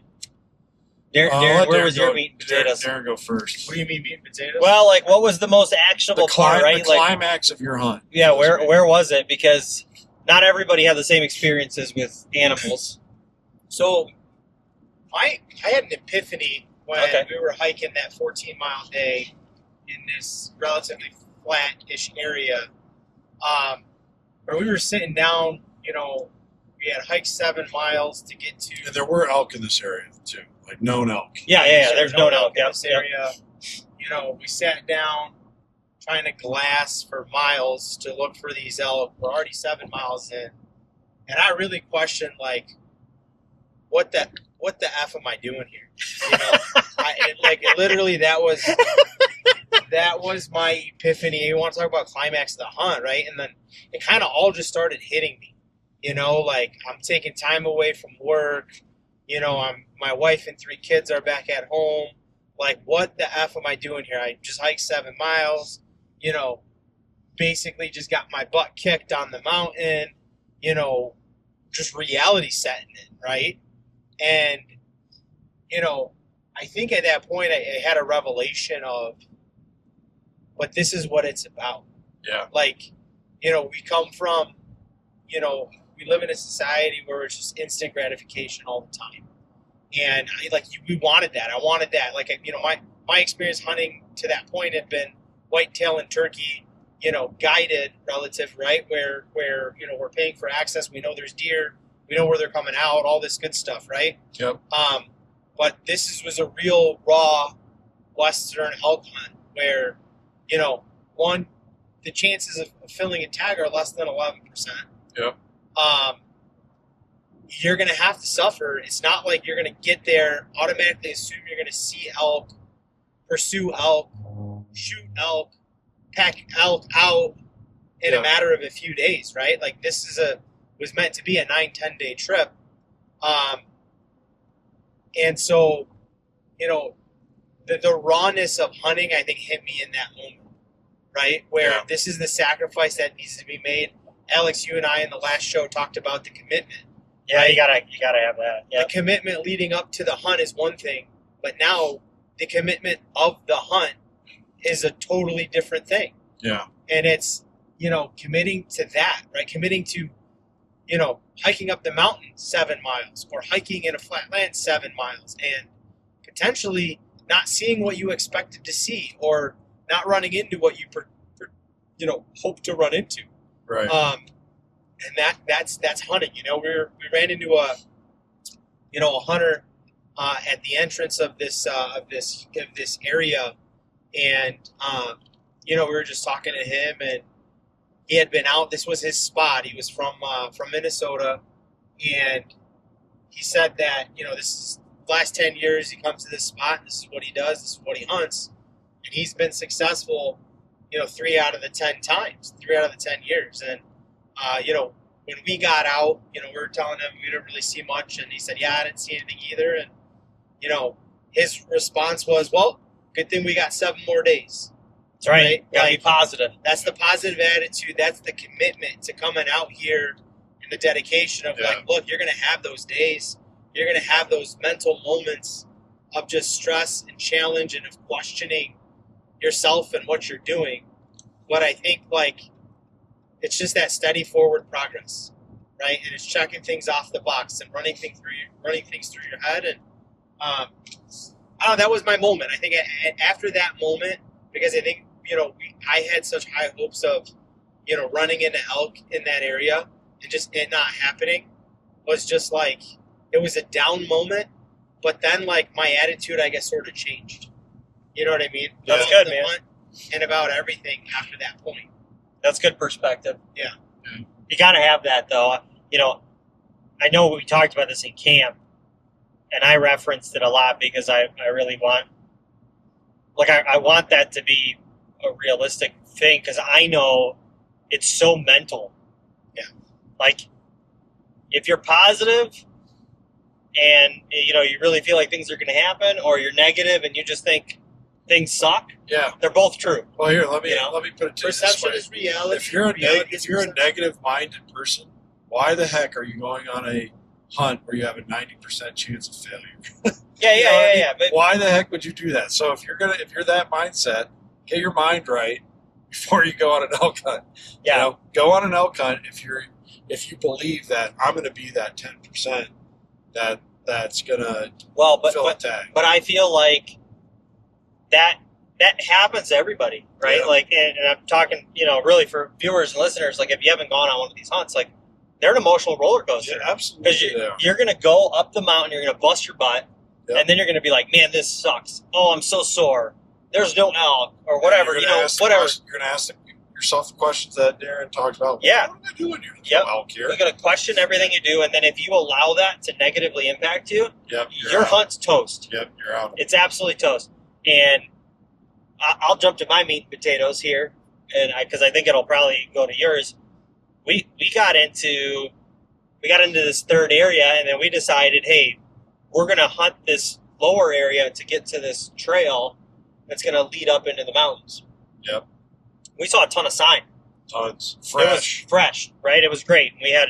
Darren, where was your meat and potatoes? Darren, go first. What do you mean meat and potatoes? Well, like, what was the most actionable part, right? The climax of your hunt. Yeah, where was it? Because not everybody had the same experiences with animals. So, I had an epiphany when we were hiking that 14-mile day in this relatively flat-ish area. where we were sitting down, we had hiked 7 miles to get to. And there were elk in this area too, like known elk. Yeah. There's no elk in this area. We sat down trying to glass for miles to look for these elk. We're already 7 miles in, and I really questioned what the F am I doing here? Literally that was my epiphany. You want to talk about climax of the hunt, right? And then it kind of all just started hitting me. I'm taking time away from work. My wife and 3 kids are back at home. Like, what the F am I doing here? I just hiked 7 miles, basically just got my butt kicked on the mountain, just reality setting in, right? And, I think at that point I had a revelation of, but this is what it's about. Yeah. We come from, we live in a society where it's just instant gratification all the time. And we wanted that. I wanted that. My experience hunting to that point had been whitetail and turkey, guided relative, right? Where we're paying for access. We know there's deer. We know where they're coming out, all this good stuff, right? Yep. But this was a real raw Western elk hunt where, the chances of filling a tag are less than 11%. Yep. You're going to have to suffer. It's not like you're going to get there, automatically assume you're going to see elk, pursue elk, shoot elk, pack elk out in a matter of a few days, right? This was meant to be a 9-10 day trip. And so, the rawness of hunting, I think, hit me in that moment, right? Where this is the sacrifice that needs to be made. Alex, you and I in the last show talked about the commitment. Yeah, right? you gotta have that. Yep. The commitment leading up to the hunt is one thing, but now the commitment of the hunt is a totally different thing. Yeah. And it's, committing to that, right? Committing to, hiking up the mountain 7 miles or hiking in a flat land 7 miles and potentially not seeing what you expected to see or not running into what you, hope to run into. Right. And that's hunting. We ran into a hunter at the entrance of this area, and we were just talking to him, and he had been out. This was his spot. He was from Minnesota, and he said that this is the last 10 years he comes to this spot. This is what he does. This is what he hunts, and he's been successful. 3 out of the 10 times, 3 out of the 10 years. And, when we got out, we were telling him we didn't really see much. And he said, I didn't see anything either. And, his response was, well, good thing we got 7 more days. That's right. Gotta be positive. That's the positive attitude. That's the commitment to coming out here and the dedication of look, you're going to have those days. You're going to have those mental moments of just stress and challenge and of questioning yourself and what you're doing. But I think it's just that steady forward progress, right? And it's checking things off the box and running things through your head. And I don't know, that was my moment. I think after that moment, because I think I had such high hopes of running into elk in that area, and just it not happening was just it was a down moment. But then my attitude, I guess, sort of changed. You know what I mean? That's good, man. And about everything after that point. That's good perspective. Yeah. You got to have that, though. I know we talked about this in camp, and I referenced it a lot because I really want, I want that to be a realistic thing because I know it's so mental. Yeah. If you're positive and, you really feel like things are going to happen, or you're negative and you just think things suck. Yeah, they're both true. Well, here, let me put it to you this perception way. is reality. If you're a negative-minded person, why the heck are you going on a hunt where you have a 90% chance of failure? Yeah. But why the heck would you do that? So if you're that mindset, get your mind right before you go on an elk hunt. Yeah. Go on an elk hunt if you believe that I'm going to be that 10% that's going to fill a tag. But I feel like that that happens to everybody, right? Yeah. Like, and I'm talking, really for viewers and listeners, like if you haven't gone on one of these hunts, like they're an emotional roller coaster. Yeah, absolutely. Because you're going to go up the mountain, you're going to bust your butt, Yep. and then you're going to be like, man, this sucks. Oh, I'm so sore. There's no elk or whatever, You're gonna whatever. You're going to ask yourself the questions that Darin talked about. Yeah. What am I doing here? Yep. Elk here. You're going to question everything you do, and then if you allow that to negatively impact you, Yep. your hunt's toast. Yep. You're out. It's absolutely toast. And I'll jump to my meat and potatoes here, and because I think it'll probably go to yours. We got into this third area, and then we decided, hey, we're going to hunt this lower area to get to this trail that's going to lead up into the mountains. Yep. We saw a ton of sign. Tons. It was fresh, right? It was great. We had,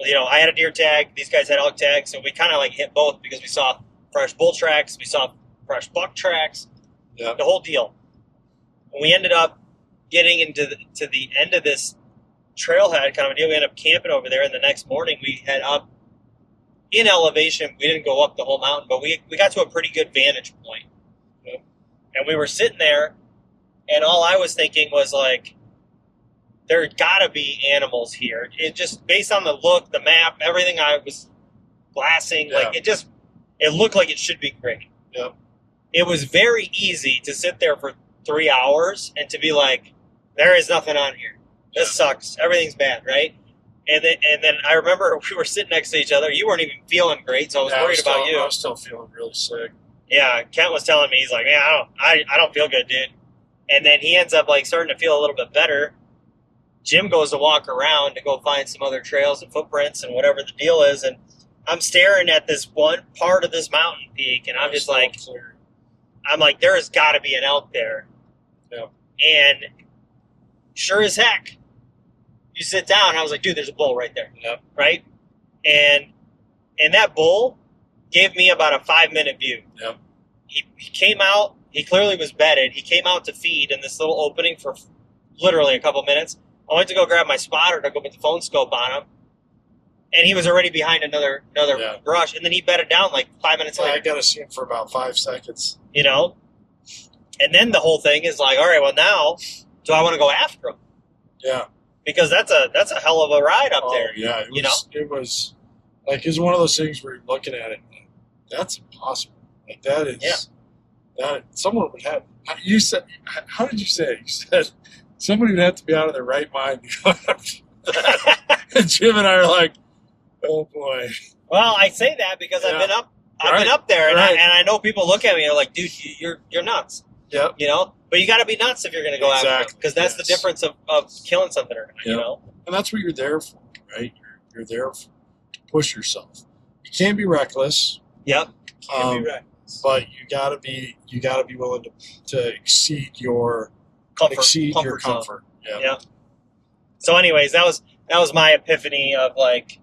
I had a deer tag. These guys had elk tags, so we kind of like hit both because we saw fresh bull tracks, we saw fresh buck tracks, Yep. the whole deal. And we ended up getting to the end of this trailhead kind of a deal. We ended up camping over there, and the next morning we head up in elevation. We didn't go up the whole mountain, but we got to a pretty good vantage point. And we were sitting there, and all I was thinking was like, there gotta be animals here. It just, based on the look, the map, everything I was glassing, Yeah. like it looked like it should be great. Yep. It was very easy to sit there for 3 hours and to be like, there is nothing on here. This sucks. Everything's bad, right? And then I remember we were sitting next to each other. You weren't even feeling great, so I was worried about you. I was still feeling really sick. Yeah, Kent was telling me, he's like, man, I don't feel good, dude. And then he ends up like starting to feel a little bit better. Jim goes to walk around to go find some other trails and footprints and whatever the deal is, and I'm staring at this one part of this mountain peak, and I'm just like, clear. I'm like, there has got to be an elk there. Yeah. And sure as heck, you sit down, I was like, dude, there's a bull right there. Yep. Right? And that bull gave me about a 5-minute view. Yep. He came out, he clearly was bedded. He came out to feed in this little opening for literally a couple minutes. I went to go grab my spotter to go put the phone scope on him, and he was already behind another brush, and then he bedded down like 5 minutes later. I got to see him for about 5 seconds. And then the whole thing is like, all right, well now, do I want to go after him? Yeah. Because that's a hell of a ride up there. Yeah, it was like, it's one of those things where you're looking at it, like, that's impossible. Like, that is, that someone would have, you said, how did you say it? You said somebody would have to be out of their right mind to go after that. And Jim and I are like, oh boy. Well, I say that because I've been up there, and I know people look at me and are like, dude, you're nuts. Yep. But you got to be nuts if you're going to go after it, because that's the difference of killing something or not, And that's what you're there for, right? You're there to push yourself. You can't be reckless. Yep. But you gotta be willing to exceed your comfort. Yeah. So, anyways, that was my epiphany of like,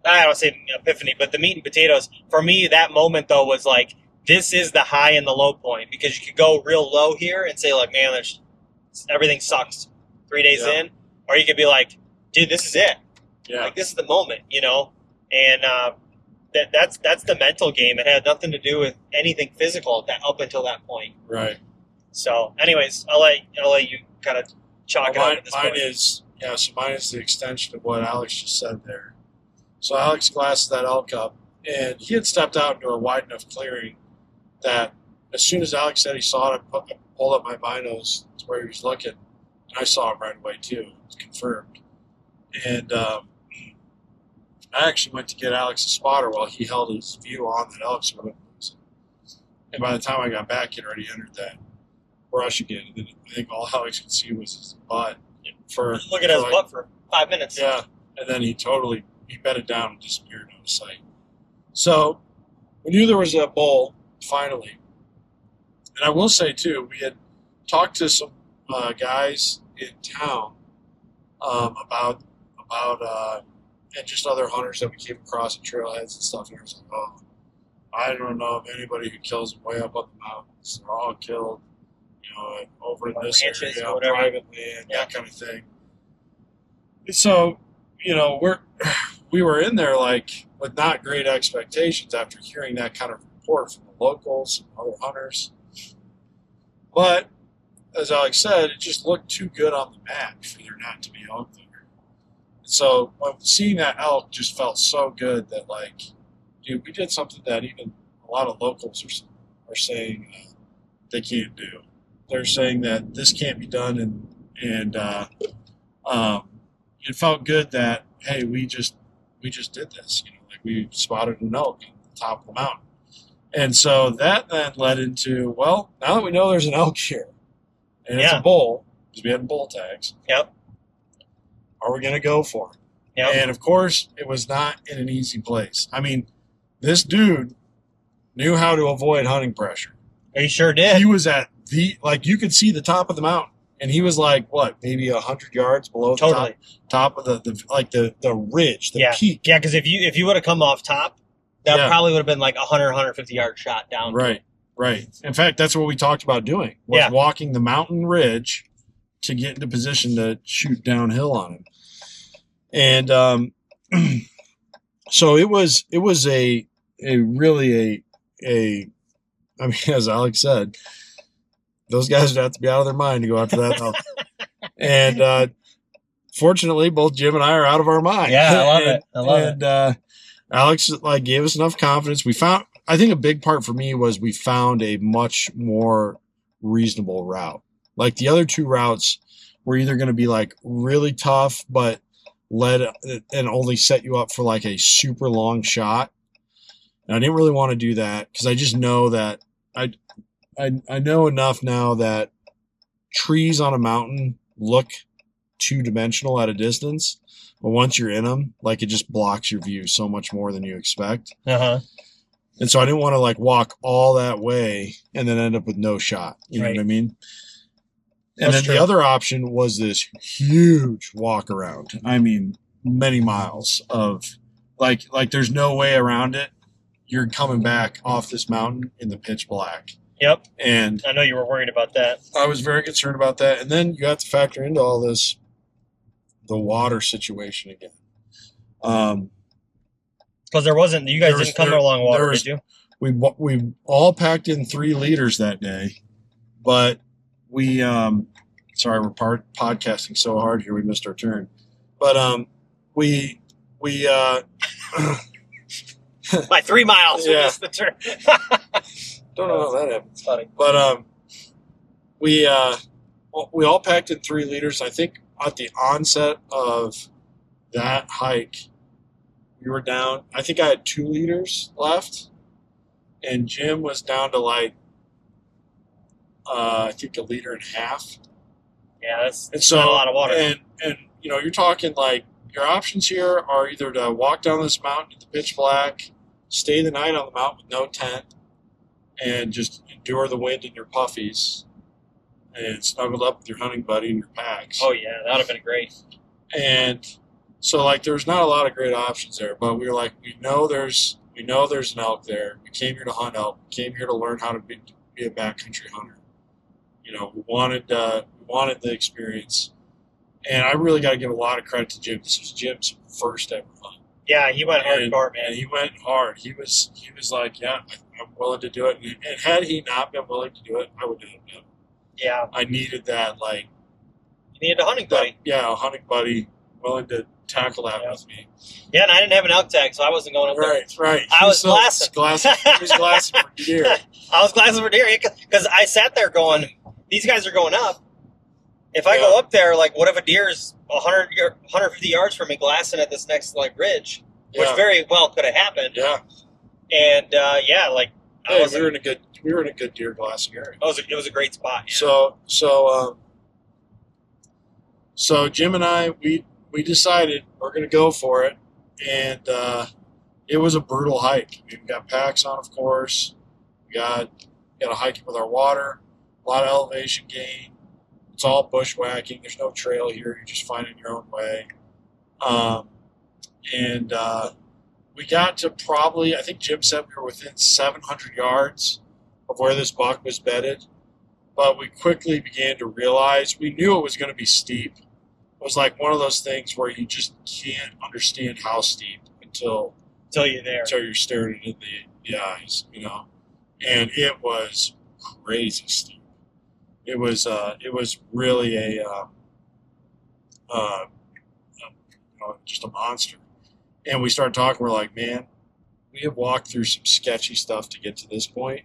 I don't say epiphany, but the meat and potatoes for me. That moment though was like, this is the high and the low point, because you could go real low here and say like, man, everything sucks 3 days in, or you could be like, dude, this is it. Yeah. Like, this is the moment, and that's the mental game. It had nothing to do with anything physical up until that point. Right. So, anyways, I'll let you kind of chalk it up at this point. Mine is the extension of what Alex just said there. So Alex glassed that elk up, and he had stepped out into a wide enough clearing that as soon as Alex said he saw it, I pulled up my binos to where he was looking, and I saw him right away too. It was confirmed. And I actually went to get Alex a spotter while he held his view on that elk, so I wouldn't lose it. And by the time I got back, he'd already entered that brush again. And then I think all Alex could see was his butt. Look at his butt for 5 minutes. Yeah, and then he bedded down and disappeared out of sight. So we knew there was a bull finally. And I will say too, we had talked to some guys in town about and just other hunters that we came across at trailheads and stuff. And I was like, oh, I don't know of anybody who kills them way up on the mountains. They're all killed, over in this area, on private land, that kind of thing. So, we were in there like with not great expectations after hearing that kind of report from the locals and other hunters. But as Alex said, it just looked too good on the map for there not to be elk there. So when seeing that elk just felt so good that, like, dude, we did something that even a lot of locals are saying they can't do. They're saying that this can't be done, and it felt good that, hey, we just did this. You know, like we spotted an elk at the top of the mountain, and so that then led into, well, now that we know there's an elk here, and it's a bull because we had bull tags. Yep. Are we going to go for it? Yep. And of course, it was not in an easy place. I mean, this dude knew how to avoid hunting pressure. He sure did. He was at you could see the top of the mountain, and he was like, what, maybe 100 yards below the top of the ridge, the peak. Yeah, because if you would have come off top, that probably would have been like 150 yard shot down. Right. In fact, that's what we talked about doing, was walking the mountain ridge to get into position to shoot downhill on him. And so it was a really I mean, as Alex said, those guys would have to be out of their mind to go after that elk. And fortunately, both Jim and I are out of our mind. Yeah, I love it. And Alex gave us enough confidence. I think a big part for me was we found a much more reasonable route. Like the other two routes were either going to be like really tough, but led and only set you up for like a super long shot. And I didn't really want to do that because I just know that I know enough now that trees on a mountain look two-dimensional at a distance, but once you're in them, like, it just blocks your view so much more than you expect. Uh-huh. And so I didn't want to like walk all that way and then end up with no shot. You know what I mean? And then the other option was this huge walk around. I mean, many miles of like there's no way around it. You're coming back off this mountain in the pitch black. Yep. And I know you were worried about that. I was very concerned about that. And then you got to factor into all this, the water situation again. Because you guys didn't come along water, did you? We all packed in 3 liters that day, but we, sorry, we're podcasting so hard here, we missed our turn. But we by 3 miles, we missed the turn. Don't know how that happened. It's funny. But we all packed in 3 liters. I think at the onset of that hike, we were down. I think I had 2 liters left, and Jim was down to like I think 1.5 liters. Yeah, that's not a lot of water. And you know, you're talking like your options here are either to walk down this mountain in the pitch black, stay the night on the mountain with no tent, and just endure the wind in your puffies and snuggled up with your hunting buddy in your packs. Oh yeah, that would have been great. And so like there's not a lot of great options there, but we were like, we know there's an elk there. We came here to hunt elk. We came here to learn how to be a backcountry hunter. You know, we wanted the experience. And I really got to give a lot of credit to Jim. This was Jim's first ever hunt. Yeah, he went hardcore, man. And he went hard. He was like, yeah, I'm willing to do it. And had he not been willing to do it, I would have been. Yeah. I needed that, like... You needed a hunting buddy. A hunting buddy willing to tackle that with me. Yeah, and I didn't have an elk tag, so I wasn't going up there. Right. I was glassing. He was glassing for deer. I was glassing for deer because I sat there going, these guys are going up. If I go up there, like, what if a deer is 150 yards from me glassing at this next, like, ridge, which very well could have happened. Yeah. And, we were in a good deer glassing area. It was a great spot. Yeah. So Jim and I, we decided we're going to go for it. And it was a brutal hike. We got packs on, of course. We got to hike it with our water, a lot of elevation gain. It's all bushwhacking. There's no trail here. You're just finding your own way. We got to probably, I think Jim said we were within 700 yards of where this buck was bedded. But we quickly began to realize, we knew it was going to be steep. It was like one of those things where you just can't understand how steep until you're there. Until you're staring it in the eyes, you know. And it was crazy steep. It was really just a monster. And we started talking. We're like, man, we have walked through some sketchy stuff to get to this point.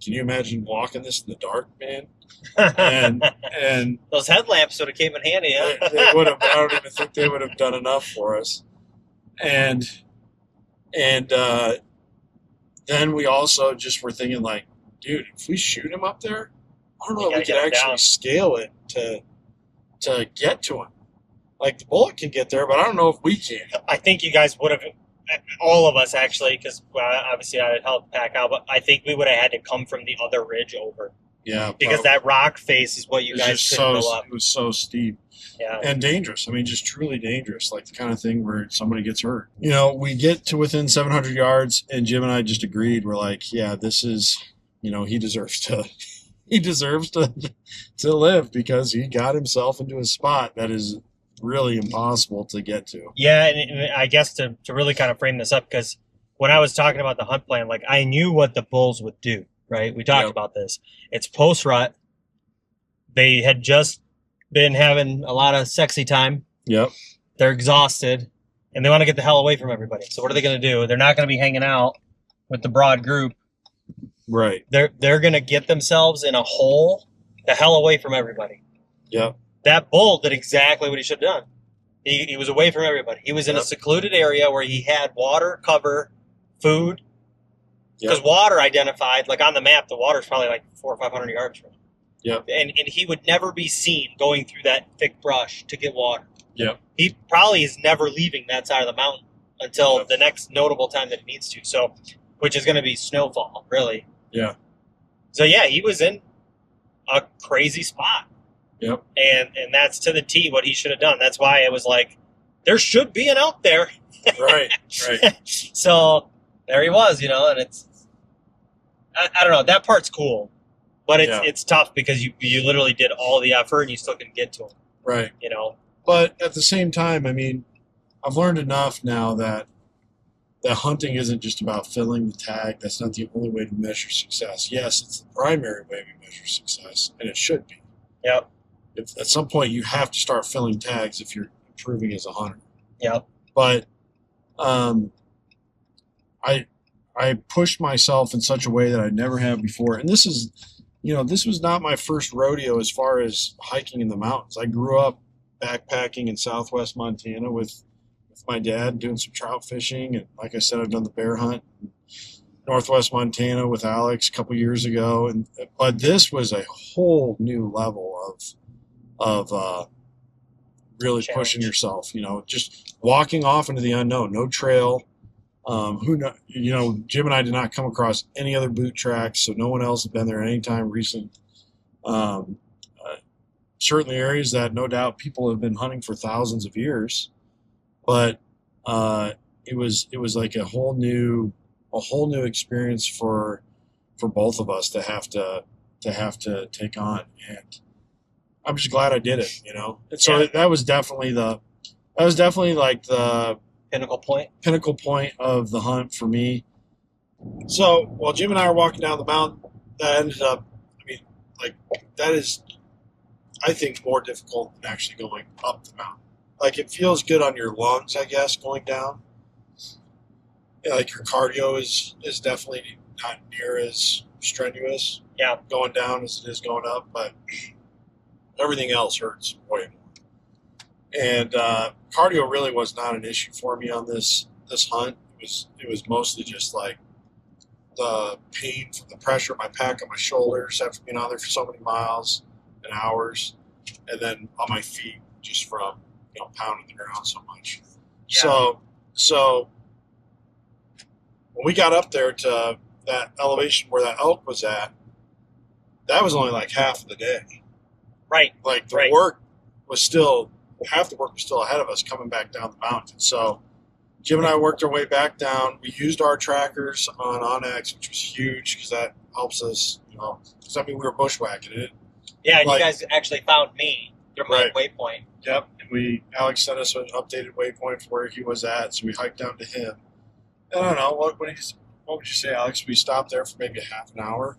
Can you imagine walking this in the dark, man? And those headlamps would have came in handy, huh? they would have. I don't even think they would have done enough for us. And then we also just were thinking, like, dude, if we shoot him up there, I don't know if we could actually scale it to get to him. Like, the bullet can get there, but I don't know if we can. I think you guys would have, all of us actually, because obviously I had helped pack out, but I think we would have had to come from the other ridge over. Yeah, because that rock face is what you guys couldn't go up. It was so steep. Yeah. And dangerous. I mean, just truly dangerous, like the kind of thing where somebody gets hurt. You know, we get to within 700 yards, and Jim and I just agreed. We're like, yeah, this is, he deserves to live because he got himself into a spot that is really impossible to get to. Yeah, and I guess to really kind of frame this up, because when I was talking about the hunt plan, like, I knew what the bulls would do, right? We talked about this. It's post-rut. They had just been having a lot of sexy time. Yep. They're exhausted, and they want to get the hell away from everybody. So what are they going to do? They're not going to be hanging out with the broad group. Right. They're going to get themselves in a hole the hell away from everybody. Yep. That bull did exactly what he should have done. He was away from everybody. He was in a secluded area where he had water, cover, food. Because water identified, like on the map, the water's probably like 400 or 500 yards from him. Yep. And he would never be seen going through that thick brush to get water. Yep. He probably is never leaving that side of the mountain until the next notable time that he needs to. So, which is going to be snowfall, really. Yeah. So yeah, he was in a crazy spot. Yep. And that's to the T what he should have done. That's why it was like, there should be an out there. Right. So there he was, and it's, I don't know, that part's cool, but it's tough because you literally did all the effort and you still couldn't get to him. Right. But at the same time, I mean, I've learned enough now that hunting isn't just about filling the tag. That's not the only way to measure success. Yes, it's the primary way we measure success, and it should be. Yep. At some point, you have to start filling tags if you're improving as a hunter. Yep. But I pushed myself in such a way that I never have before. And this is, this was not my first rodeo as far as hiking in the mountains. I grew up backpacking in southwest Montana with my dad, doing some trout fishing. And like I said, I've done the bear hunt in northwest Montana with Alex a couple years ago. But this was a whole new level of really challenge. Pushing yourself, just walking off into the unknown, no trail. Who know? Jim and I did not come across any other boot tracks, so no one else had been there at any time recent. Certainly areas that no doubt people have been hunting for thousands of years, but it was like a whole new experience for both of us to have to take on, and I'm just glad I did it. And so that was definitely like the pinnacle point of the hunt for me. So while Jim and I are walking down the mountain, that ended up, that is, I think, more difficult than actually going up the mountain. Like, it feels good on your lungs, I guess, going down. Like, your cardio is definitely not near as strenuous going down as it is going up, but everything else hurts way more. And cardio really was not an issue for me on this hunt. It was mostly just like the pain from the pressure of my pack on my shoulders after being on there for so many miles and hours, and then on my feet just from pounding the ground so much. Yeah. So when we got up there to that elevation where that elk was at, that was only like half of the day. Right. Like the work was still. Half the work was still ahead of us coming back down the mountain. So Jim and I worked our way back down. We used our trackers on Onyx, which was huge because that helps us, because we were bushwhacking it. Yeah, and you guys actually found me through my waypoint. Yep, and Alex sent us an updated waypoint for where he was at, so we hiked down to him. And I don't know, what would you say, Alex? We stopped there for maybe half an hour.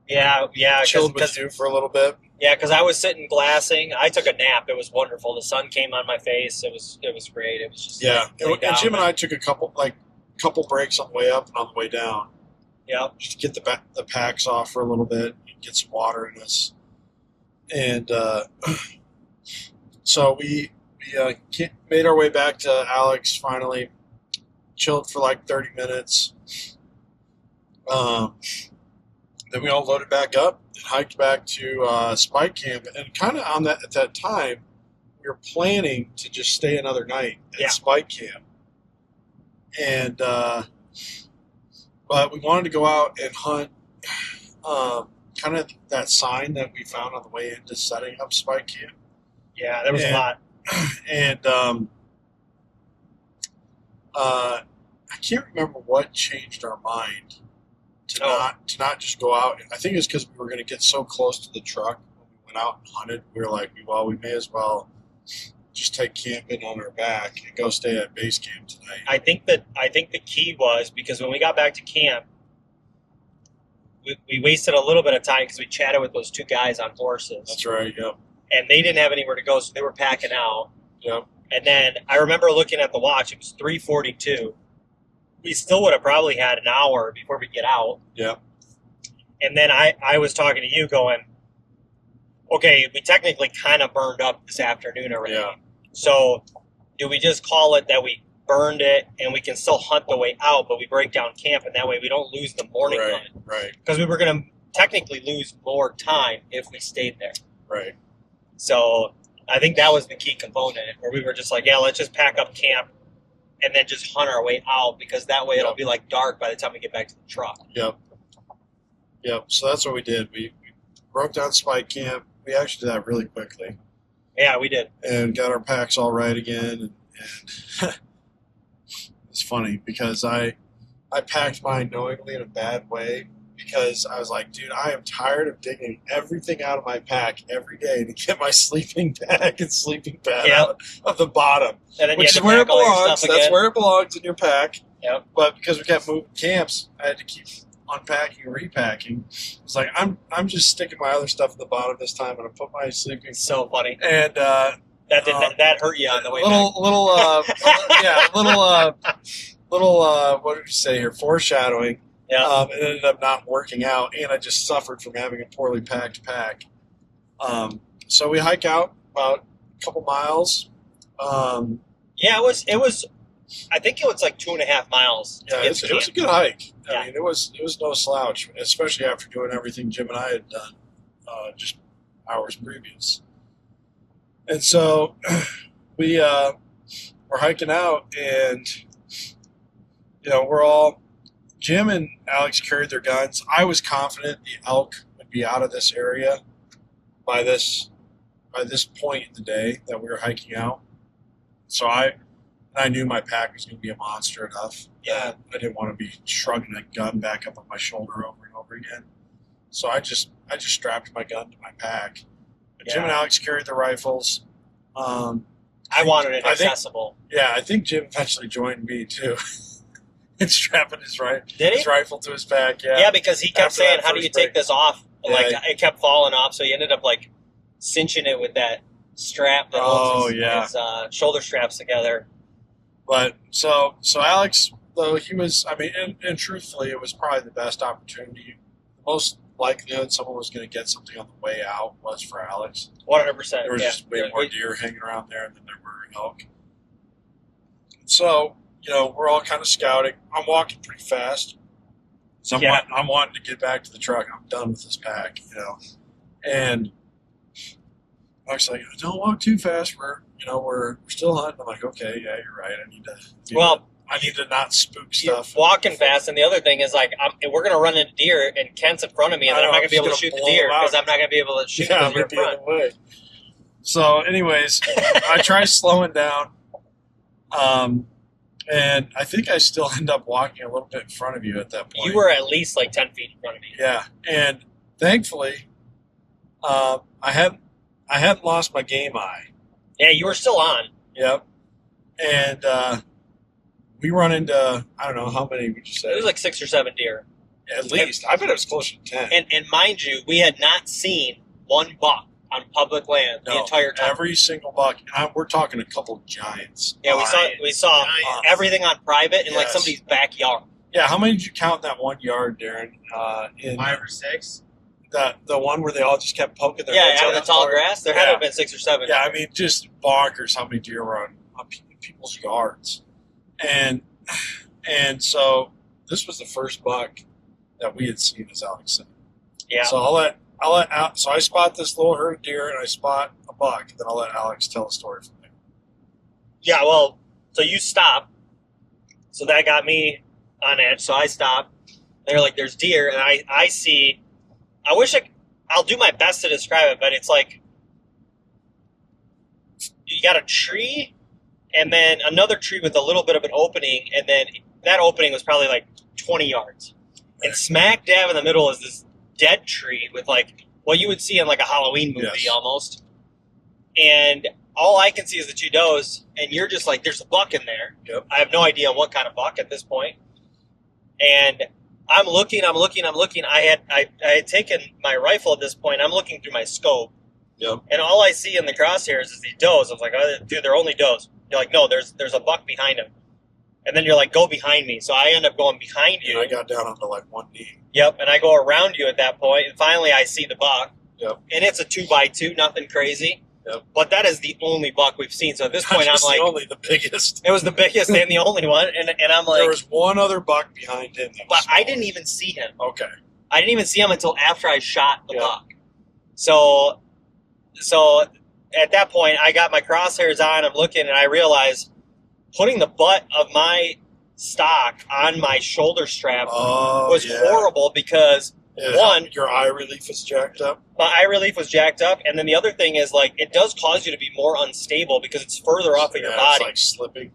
Yeah, chilled with because you for a little bit. I was sitting glassing. I took a nap. It was wonderful. The sun came on my face. It was great. It was just Yeah, lay and down Jim and I took a couple breaks on the way up and on the way down, yeah. just to get the packs off for a little bit and get some water in us. And so we made our way back to Alex finally, chilled for like 30 minutes. Then we all loaded back up and hiked back to Spike Camp. And kind of at that time, we were planning to just stay another night at Spike Camp. And but we wanted to go out and hunt kind of that sign that we found on the way into setting up Spike Camp. Yeah, there was a lot. And I can't remember what changed our mind to not just go out. I think it's because we were going to get so close to the truck when we went out and hunted. We were like, well, we may as well just take camping on our back and go stay at base camp tonight. I think the key was because when we got back to camp, we wasted a little bit of time because we chatted with those two guys on horses. That's right. Yep. And they didn't have anywhere to go, so they were packing out. Yep. And then I remember looking at the watch. It was 3:42. We still would have probably had an hour before we get out. Yep. And then I was talking to you going, okay, we technically kind of burned up this afternoon already. Yeah. So do we just call it that we burned it and we can still hunt the way out, but we break down camp, and that way we don't lose the morning hunt? Right. Because we were going to technically lose more time if we stayed there. Right. So I think that was the key component, where we were just like, yeah, let's just pack up camp and then just hunt our way out, because that way it'll be like dark by the time we get back to the truck. Yep. So that's what we did. We broke down Spike Camp. We actually did that really quickly. Yeah, we did. And got our packs all right again. And it's funny because I packed mine knowingly in a bad way, because I was like, dude, I am tired of digging everything out of my pack every day to get my sleeping bag and sleeping pad out of the bottom, and then which is where it belongs. That's where it belongs in your pack. Yep. But because we kept moving camps, I had to keep unpacking and repacking. It's like I'm just sticking my other stuff at the bottom this time, and I put my sleeping. So funny. And that hurt you on the way back. Little what did you say here? Foreshadowing. Yeah. It ended up not working out, and I just suffered from having a poorly packed pack. So we hike out about a couple miles. Yeah, it was. I think it was like 2.5 miles. Yeah, it was a good hike. Yeah. I mean, it was no slouch, especially after doing everything Jim and I had done just hours previous. And so we were hiking out, and Jim and Alex carried their guns. I was confident the elk would be out of this area by this point in the day that we were hiking out. So I knew my pack was going to be a monster enough. Yeah. I didn't want to be shrugging a gun back up on my shoulder over and over again. So I just strapped my gun to my pack. But Jim and Alex carried the rifles. I wanted it accessible. I think Jim eventually joined me too. And strapping his his rifle to his back. Yeah, because he kept saying, "How do you take this off?" Like it kept falling off, so he ended up like cinching it with that strap that holds his shoulder straps together. But so Alex, though he was, and truthfully, it was probably the best opportunity. The most likelihood someone was going to get something on the way out was for Alex. 100%. There was just way more deer hanging around there than there were elk. So we're all kind of scouting. I'm walking pretty fast. So I'm wanting to get back to the truck. I'm done with this pack, And Alex like, don't walk too fast. We're still hunting. I'm like, okay, yeah, you're right. I need to not spook stuff. You're walking fast, and the other thing is like we're gonna run into deer, and Kent's in front of me, and then I'm not gonna be able to shoot the deer because I'm not gonna be able to shoot because you're in front. Way. So, anyways, I try slowing down. And I think I still end up walking a little bit in front of you at that point. You were at least like 10 feet in front of me. Yeah, and thankfully, I hadn't lost my game eye. Yeah, you were still on. Yep. And we run into, I don't know, how many would you say? It was like 6 or 7 deer. At least. I bet it was closer to 10. And mind you, we had not seen one buck on public land the entire time. Every single buck. We're talking a couple giants. Yeah, we saw everything on private in like somebody's backyard. Yeah, how many did you count in that 1 yard, Darin? In 5 or 6. The one where they all just kept poking their heads out of the tall grass. There had to have been 6 or 7. Yeah, I mean, just bonkers how many deer were on people's yards, and so this was the first buck that we had seen, as Alex said. Yeah. So so I spot this little herd of deer and I spot a buck. Then I'll let Alex tell the story from there. Yeah. Well, so you stop. So that got me on edge. So I stop. They're like, "There's deer," and I see. I'll do my best to describe it, but it's like you got a tree and then another tree with a little bit of an opening, and then that opening was probably like 20 yards. And smack dab in the middle is this dead tree with like what you would see in like a Halloween movie almost. And all I can see is the 2 does, and you're just like, there's a buck in there. Yep. I have no idea what kind of buck at this point. And I'm looking. I had taken my rifle at this point. I'm looking through my scope. Yep. And all I see in the crosshairs is these does. I was like, oh, dude, they're only does. You're like, no, there's a buck behind him. And then you're like, go behind me. So I end up going behind you. And I got down onto like one knee. Yep. And I go around you at that point. And finally I see the buck. Yep. And it's a 2x2, nothing crazy. Yep. But that is the only buck we've seen. So at this point, I'm like, only the biggest. It was the biggest and the only one. And I'm like, there was one other buck behind him. But I didn't even see him. Okay. I didn't even see him until after I shot the buck. So at that point, I got my crosshairs on. I'm looking, and I realize putting the butt of my stock on my shoulder strap was horrible because one, your eye relief was jacked up. My eye relief was jacked up, and then the other thing is like it does cause you to be more unstable because it's further off of your body. It's like slipping.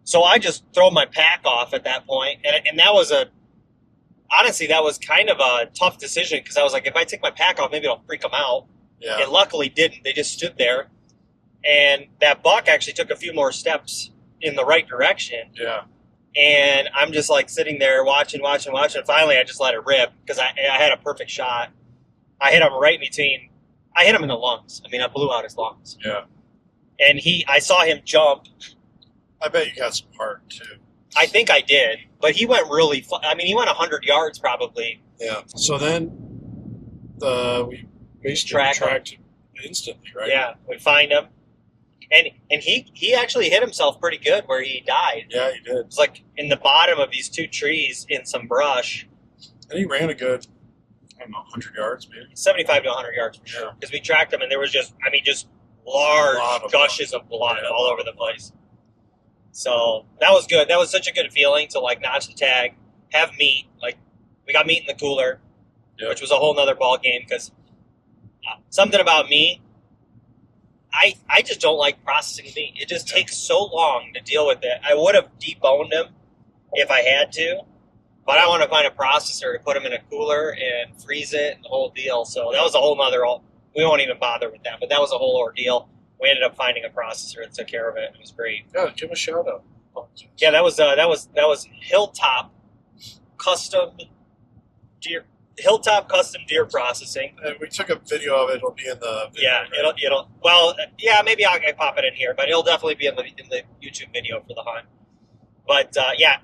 So I just throw my pack off at that point, and that was honestly that was kind of a tough decision because I was like, if I take my pack off, maybe it'll freak them out. Yeah. It luckily didn't. They just stood there, and that buck actually took a few more steps in the right direction. Yeah. And I'm just like sitting there watching. Finally, I just let it rip because I had a perfect shot. I hit him right between. I hit him in the lungs. I mean, I blew out his lungs. Yeah. And I saw him jump. I bet you got some heart too. I think I did, but he went really. He went 100 yards probably. Yeah. So then, we basically tracked him instantly, right? Yeah, we find him. And he actually hit himself pretty good where he died. Yeah, he did. It's like in the bottom of these 2 trees in some brush. And he ran a good, 100 yards maybe. 75 to 100 yards for sure. Because we tracked him and there was just large gushes of blood all over the place. So that was good. That was such a good feeling to like notch the tag, have meat. Like we got meat in the cooler, which was a whole nother ball game because something about me, I just don't like processing meat. It just takes so long to deal with it. I would have deboned him if I had to, but I want to find a processor to put him in a cooler and freeze it and the whole deal. So that was a whole nother. We won't even bother with that, but that was a whole ordeal. We ended up finding a processor that took care of it. It was great. Yeah, give him a shout out. Yeah, that was Hilltop Custom Deer Processing. And we took a video of it. It'll be in the video. Yeah, maybe I'll pop it in here, but it'll definitely be in the YouTube video for the hunt. But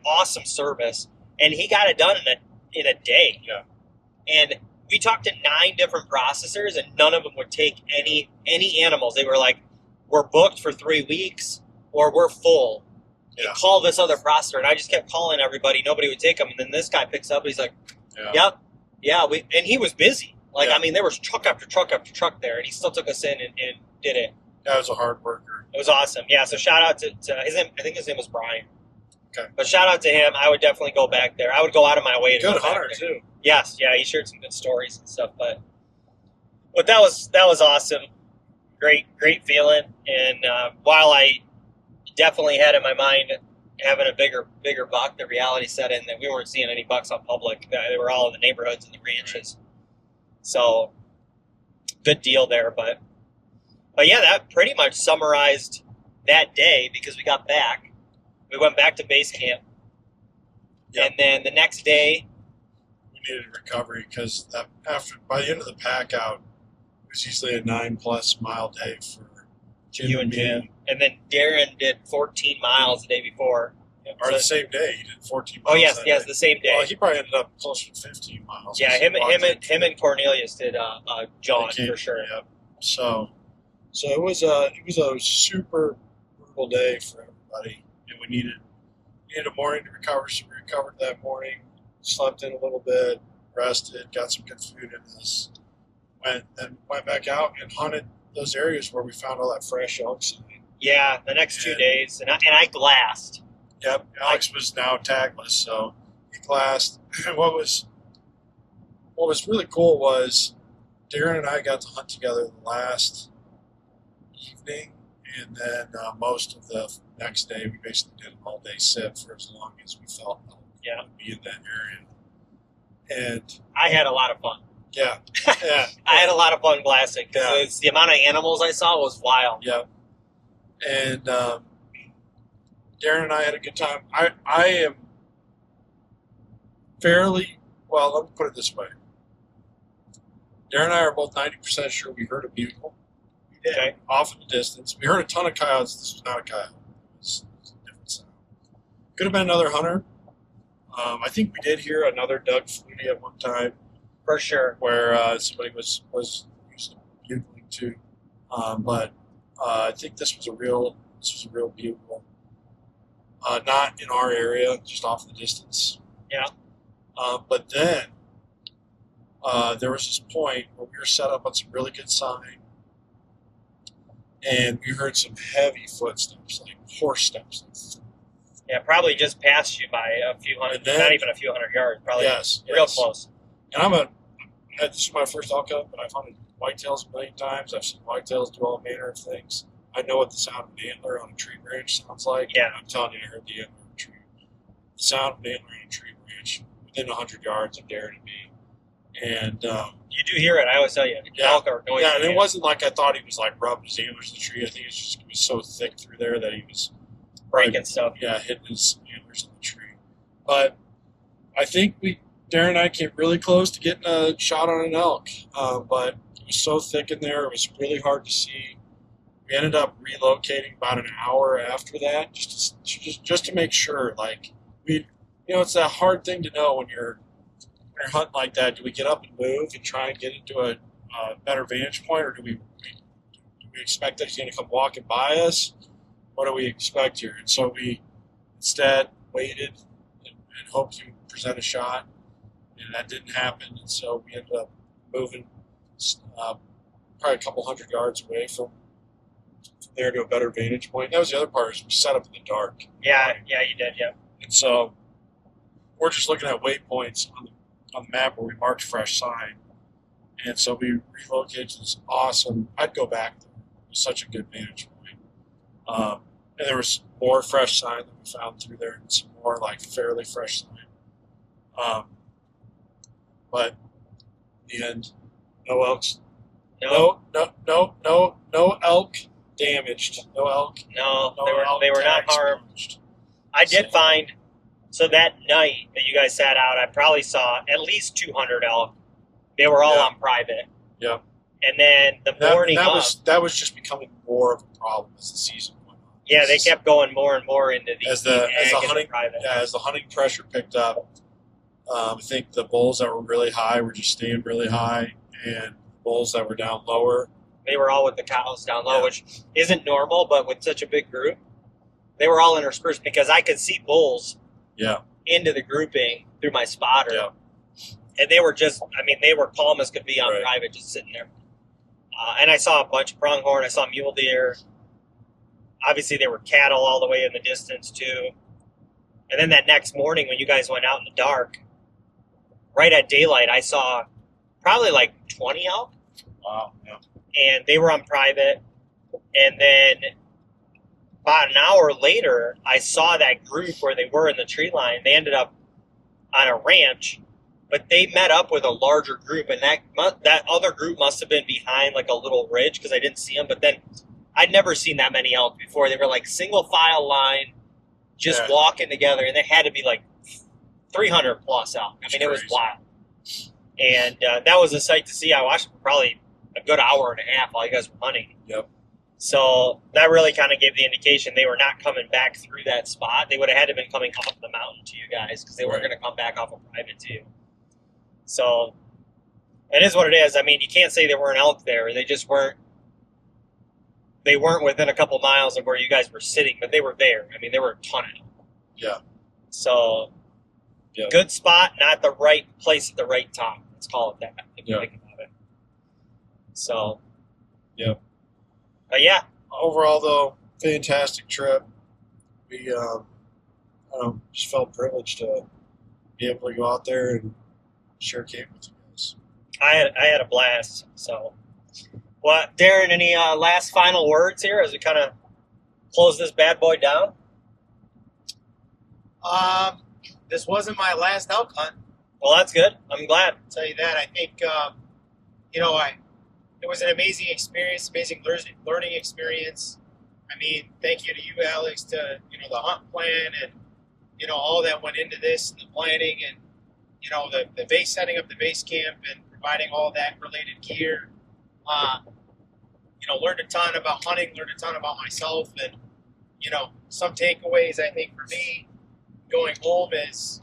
awesome service, and he got it done in a day. Yeah, and we talked to 9 different processors, and none of them would take any animals. They were like, "We're booked for 3 weeks, or we're full." Yeah. Call this other processor, and I just kept calling everybody. Nobody would take them, and then this guy picks up. And he's like, "Yep." Yeah, and he was busy. There was truck after truck after truck there, and he still took us in and did it. That was a hard worker. It was awesome. Yeah, so shout out to his name. I think his name was Brian. Okay. But shout out to him. I would definitely go back there. I would go out of my way to go go hunter back there. too. Yes, yeah, he shared some good stories and stuff. But that was awesome. Great feeling. And while I definitely had in my mind having a bigger buck, the reality set in that we weren't seeing any bucks on public. They were all in the neighborhoods and the ranches. So good deal there. But yeah, that pretty much summarized that day because we got back. We went back to base camp. Yep. And then the next day we needed a recovery because by the end of the pack out, it was usually a 9+ mile day for Jim You and Jim. And then Darin did 14 miles the day before. Or the same day, he did 14 miles. Oh, yes, that yes, day. the same day. Well, he probably ended up closer to 15 miles. Yeah, him and Cornelius did John for sure. Yep. So it was a super brutal day for everybody, and we needed a morning to recover. So we recovered that morning, slept in a little bit, rested, got some good food in us, went back out and hunted those areas where we found all that fresh elk sign. Yeah, the next 2 days, and I glassed. Yep, Alex was now tagless, so he glassed. And what was really cool was Darin and I got to hunt together the last evening, and then most of the next day we basically did an all-day sit for as long as we felt like would be in that area. And I had a lot of fun. Yeah. I had a lot of fun glassing because the amount of animals I saw was wild. Yep. And Darin and I had a good time. I am fairly, well, let me put it this way. Darin and I are both 90% sure we heard a bugle. Okay. Off in the distance. We heard a ton of coyotes. This was not a coyote. It was a different sound. Could have been another hunter. I think we did hear another Doug Flutie at one time. For sure. Where somebody was using bugling too. But I think this was a real bugle. Not in our area, just off in the distance. Yeah. But then there was this point where we were set up on some really good sign, and we heard some heavy footsteps, like horse steps. Yeah, probably just passed you by a few hundred, not even a few hundred yards. Probably real close. And this is my first elk hunt, but I've hunted whitetails a million times. I've seen whitetails do all manner of things. I know what the sound of an antler on a tree branch sounds like. Yeah. I'm telling you, I heard the antler on a tree. The sound of an antler on a tree branch within 100 yards of Darin and me. And you do hear it. I always tell you. Elk are going. Yeah, and it wasn't like I thought he was like rubbing his antlers in the tree. I think it was so thick through there that he was breaking stuff. Yeah, hitting his antlers in the tree. But I think Darin and I came really close to getting a shot on an elk, but it was so thick in there, it was really hard to see. We ended up relocating about an hour after that, just to make sure. Like it's that hard thing to know when you're hunting like that. Do we get up and move and try and get into a better vantage point, or do we expect that he's going to come walking by us? What do we expect here? And so we instead waited and hoped to present a shot. And that didn't happen, and so we ended up moving probably a couple hundred yards away from there to a better vantage point. That was the other part, is we set up in the dark. Yeah, you did, yeah. And so we're just looking at waypoints on the map where we marked fresh sign. And so we relocated to this awesome, I'd go back there. It was such a good vantage point. And there was more fresh sign that we found through there, and some more like fairly fresh sign. But in the end, no elks. No elk damaged. No elk. No, they were not harmed. I did find, so that night that you guys sat out, I probably saw at least 200 elk. They were all on private. Yeah. And then the morning that was just becoming more of a problem as the season went on. Yeah, they kept going more and more into as the hunting pressure picked up. I think the bulls that were really high were just staying really high, and bulls that were down lower, they were all with the cows down low, which isn't normal, but with such a big group, they were all interspersed because I could see bulls into the grouping through my spotter. Yeah. And they were they were calm as could be on private, just sitting there. And I saw a bunch of pronghorn. I saw mule deer. Obviously, there were cattle all the way in the distance, too. And then that next morning when you guys went out in the dark, right at daylight, I saw probably like 20 elk. Wow, yeah. And they were on private. And then about an hour later, I saw that group where they were in the tree line. They ended up on a ranch, but they met up with a larger group. And that other group must have been behind like a little ridge because I didn't see them. But then I'd never seen that many elk before. They were like single file line, just walking together. And they had to be like 300 plus elk. I mean, it was wild. And that was a sight to see. I watched for probably a good hour and a half while you guys were hunting. Yep. So that really kind of gave the indication they were not coming back through that spot. They would have had to have been coming off the mountain to you guys because they weren't going to come back off a private to you. So it is what it is. I mean, you can't say there weren't elk there. They just weren't. They weren't within a couple miles of where you guys were sitting, but they were there. I mean, there were a ton of them. Yeah. So, Yeah. good spot, not the right place at the right time. Let's call it that. If you Yeah. think about it. So. Yeah. But yeah. Overall, though, fantastic trip. We just felt privileged to be able to go out there and share camp with you guys. I had a blast. So, what, Darin? Any last final words here as we kind of close this bad boy down? This wasn't my last elk hunt. Well, that's good. I'm glad. I'll tell you that. I think it was an amazing experience, amazing learning experience. I mean, thank you to you, Alex, to the hunt plan and all that went into this and the planning and the base, setting up the base camp and providing all that related gear. Learned a ton about hunting, learned a ton about myself, and some takeaways I think for me going home is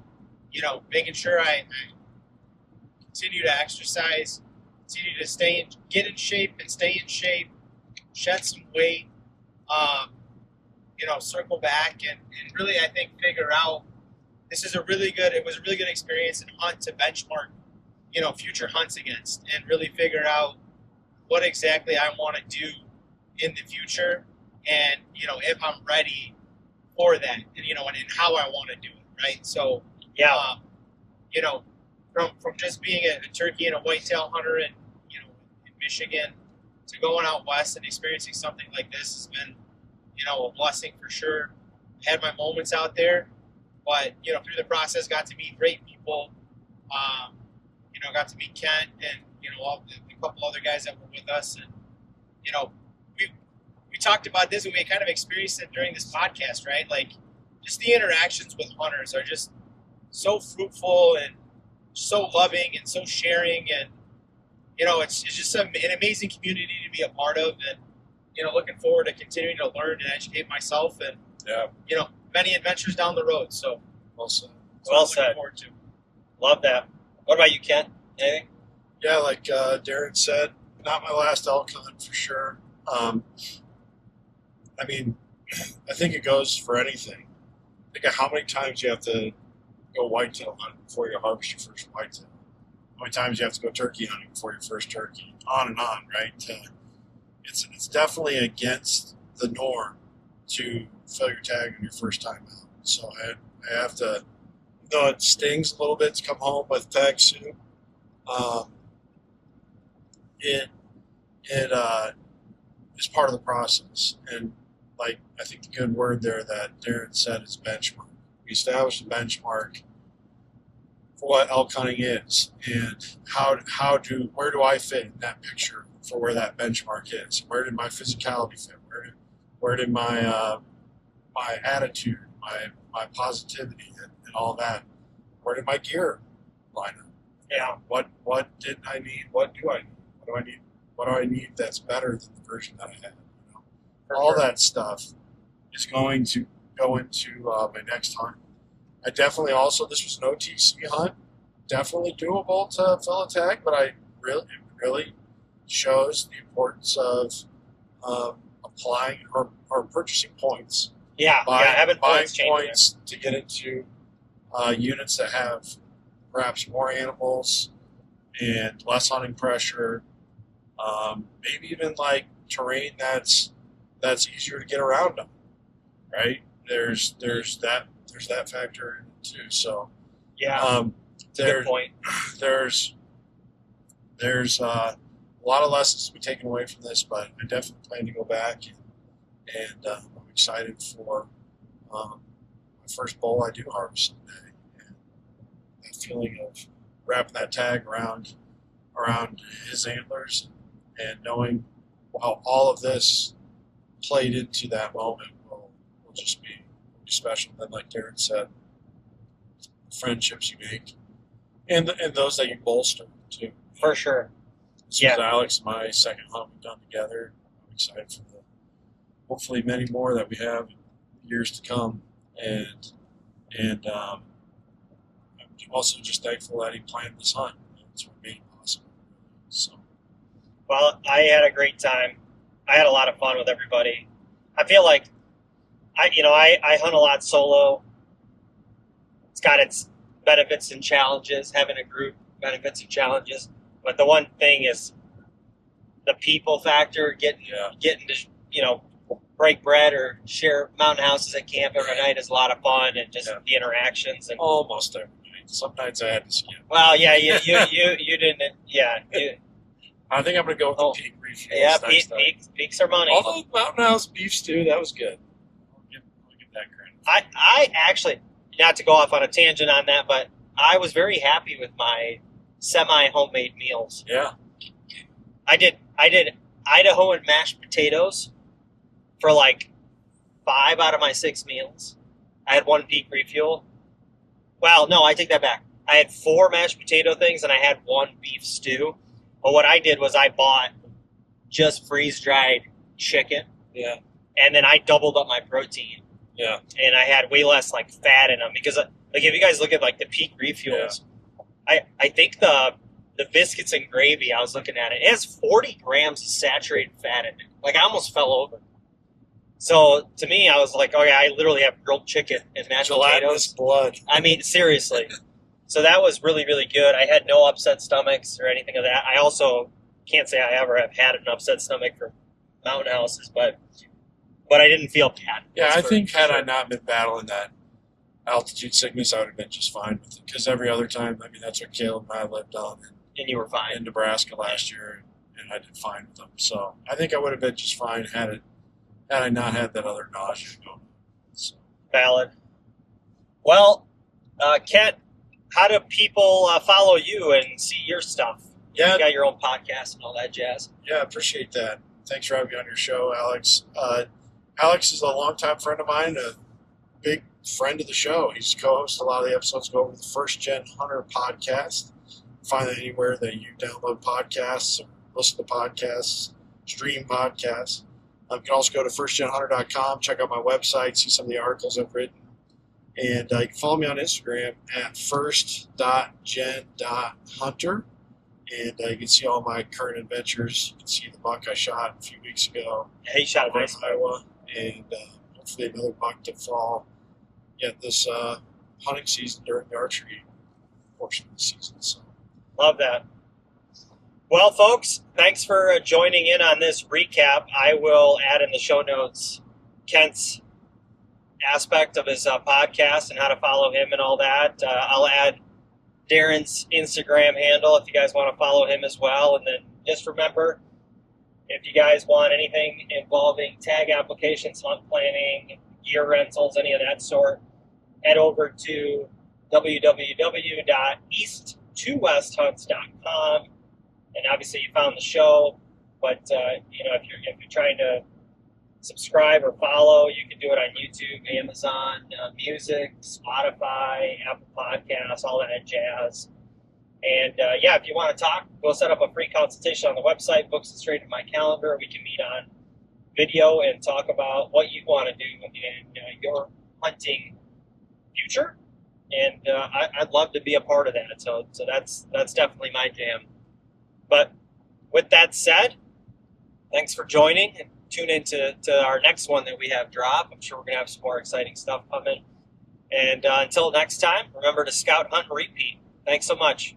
making sure I continue to exercise, continue to get in shape and stay in shape, shed some weight, circle back and really I think figure out it was a really good experience and hunt to benchmark, future hunts against and really figure out what exactly I want to do in the future and, if I'm ready for that and how I want to do it. Right. So, Yeah. From just being a turkey and a whitetail hunter in Michigan to going out west and experiencing something like this has been, a blessing for sure. Had my moments out there, but, through the process, got to meet great people, got to meet Kent and, a couple other guys that were with us. And, we talked about this and we kind of experienced it during this podcast, right? Like just the interactions with hunters are just so fruitful and so loving and so sharing. And, it's just an amazing community to be a part of. And, looking forward to continuing to learn and educate myself and, many adventures down the road. So Well said. Well said. Forward to. Love that. What about you, Kent? Anything? Yeah, like Darin said, not my last elk hunt for sure. I mean, I think it goes for anything. Think of how many times you have to go whitetail hunting before you harvest your first whitetail. How many times you have to go turkey hunting before your first turkey. On and on, right? It's definitely against the norm to fill your tag on your first time out. So I have to, though it stings a little bit to come home with tag soup, it is part of the process. And like I think the good word there that Darin said is benchmark. We established a benchmark for what elk hunting is and where do I fit in that picture for where that benchmark is? Where did my physicality fit? Where did my my attitude, my positivity and all that? Where did my gear line up? Yeah. What did I need? What do I need? What do I need? What do I need that's better than the version that I had? All that stuff is going to go into my next hunt. I definitely also, this was an OTC hunt, definitely doable to fill a tag, but it really shows the importance of applying or purchasing points. Yeah. Having buying points points to get into units that have perhaps more animals and less hunting pressure. Maybe even like terrain that's easier to get around on, right? There's that factor in it too. So Yeah. Good point. There's a lot of lessons to be taken away from this, but I definitely plan to go back and I'm excited for my first bull I do harvest someday. And that feeling of wrapping that tag around his antlers and knowing how all of this played into that moment will just be special. And like Darin said, friendships you make and those that you bolster too. For sure. This Yeah. was Alex, my second hunt we've done together. I'm excited for hopefully many more that we have in years to come, and I'm also just thankful that he planned this hunt. It's what made it possible. So. Well, I had a great time. I had a lot of fun with everybody. I feel like I hunt a lot solo. It's got its benefits and challenges. Having a group benefits and challenges. But the one thing is the people factor. Getting to break bread or share mountain houses at camp every night is a lot of fun, and just the interactions and almost every night. Some nights I had to skip. Well, yeah, you didn't. Yeah, I think I'm gonna go with the peak refuels. Yeah, next time. peaks are money. Although Mountain House beef stew, that was good. I'll give that credit. I actually, not to go off on a tangent on that, but I was very happy with my semi-homemade meals. Yeah. I did Idahoan mashed potatoes for like 5 out of my 6 meals. I had 1 peak refuel. Well, no, I take that back. I had 4 mashed potato things and I had 1 beef stew. But what I did was I bought just freeze-dried chicken. Yeah. And then I doubled up my protein. Yeah. And I had way less like fat in them because like if you guys look at like the peak refuels, I think the biscuits and gravy, I was looking at it, it has 40 grams of saturated fat in it. Like I almost fell over. So to me, I was like, oh yeah, I literally have grilled chicken and mashed Gelatinous potatoes. blood. I mean, seriously. So that was really, really good. I had no upset stomachs or anything of that. I also can't say I ever have had an upset stomach for mountain houses, but I didn't feel bad. Yeah, I think had I not been battling that altitude sickness, I would have been just fine with it. Because every other time, I mean, that's what Caleb and I lived on And you were fine. in Nebraska last year, and I did fine with them. So I think I would have been just fine had I not had that other nausea going. So. Valid. Well, Kent, how do people follow you and see your stuff? Yeah. You got your own podcast and all that jazz. Yeah, I appreciate that. Thanks for having me on your show, Alex. Alex is a longtime friend of mine, a big friend of the show. He's co-host a lot of the episodes go over the First Gen Hunter podcast. Find it anywhere that you download podcasts, or listen to podcasts, stream podcasts. You can also go to firstgenhunter.com, check out my website, see some of the articles I've written. And you can follow me on Instagram at first.gen.hunter. And you can see all my current adventures. You can see the buck I shot a few weeks ago. Yeah, he shot a in nice Iowa. And hopefully another buck to fall yet this hunting season during the archery portion of the season. So. Love that. Well, folks, thanks for joining in on this recap. I will add in the show notes Kent's aspect of his podcast and how to follow him and all that. I'll add Darin's Instagram handle if you guys want to follow him as well. And then just remember, if you guys want anything involving tag applications, hunt planning, gear rentals, any of that sort, head over to www.east2westhunts.com. And obviously you found the show, but if you're trying to subscribe or follow, you can do it on YouTube, Amazon Music, Spotify, Apple Podcasts, all that jazz. And if you want to talk, go set up a free consultation on the website, books it straight in my calendar. We can meet on video and talk about what you want to do in your hunting future. And I'd love to be a part of that. So that's definitely my jam. But with that said, thanks for joining, and tune into our next one that we have drop. I'm sure we're going to have some more exciting stuff coming. And until next time, remember to scout, hunt, and repeat. Thanks so much.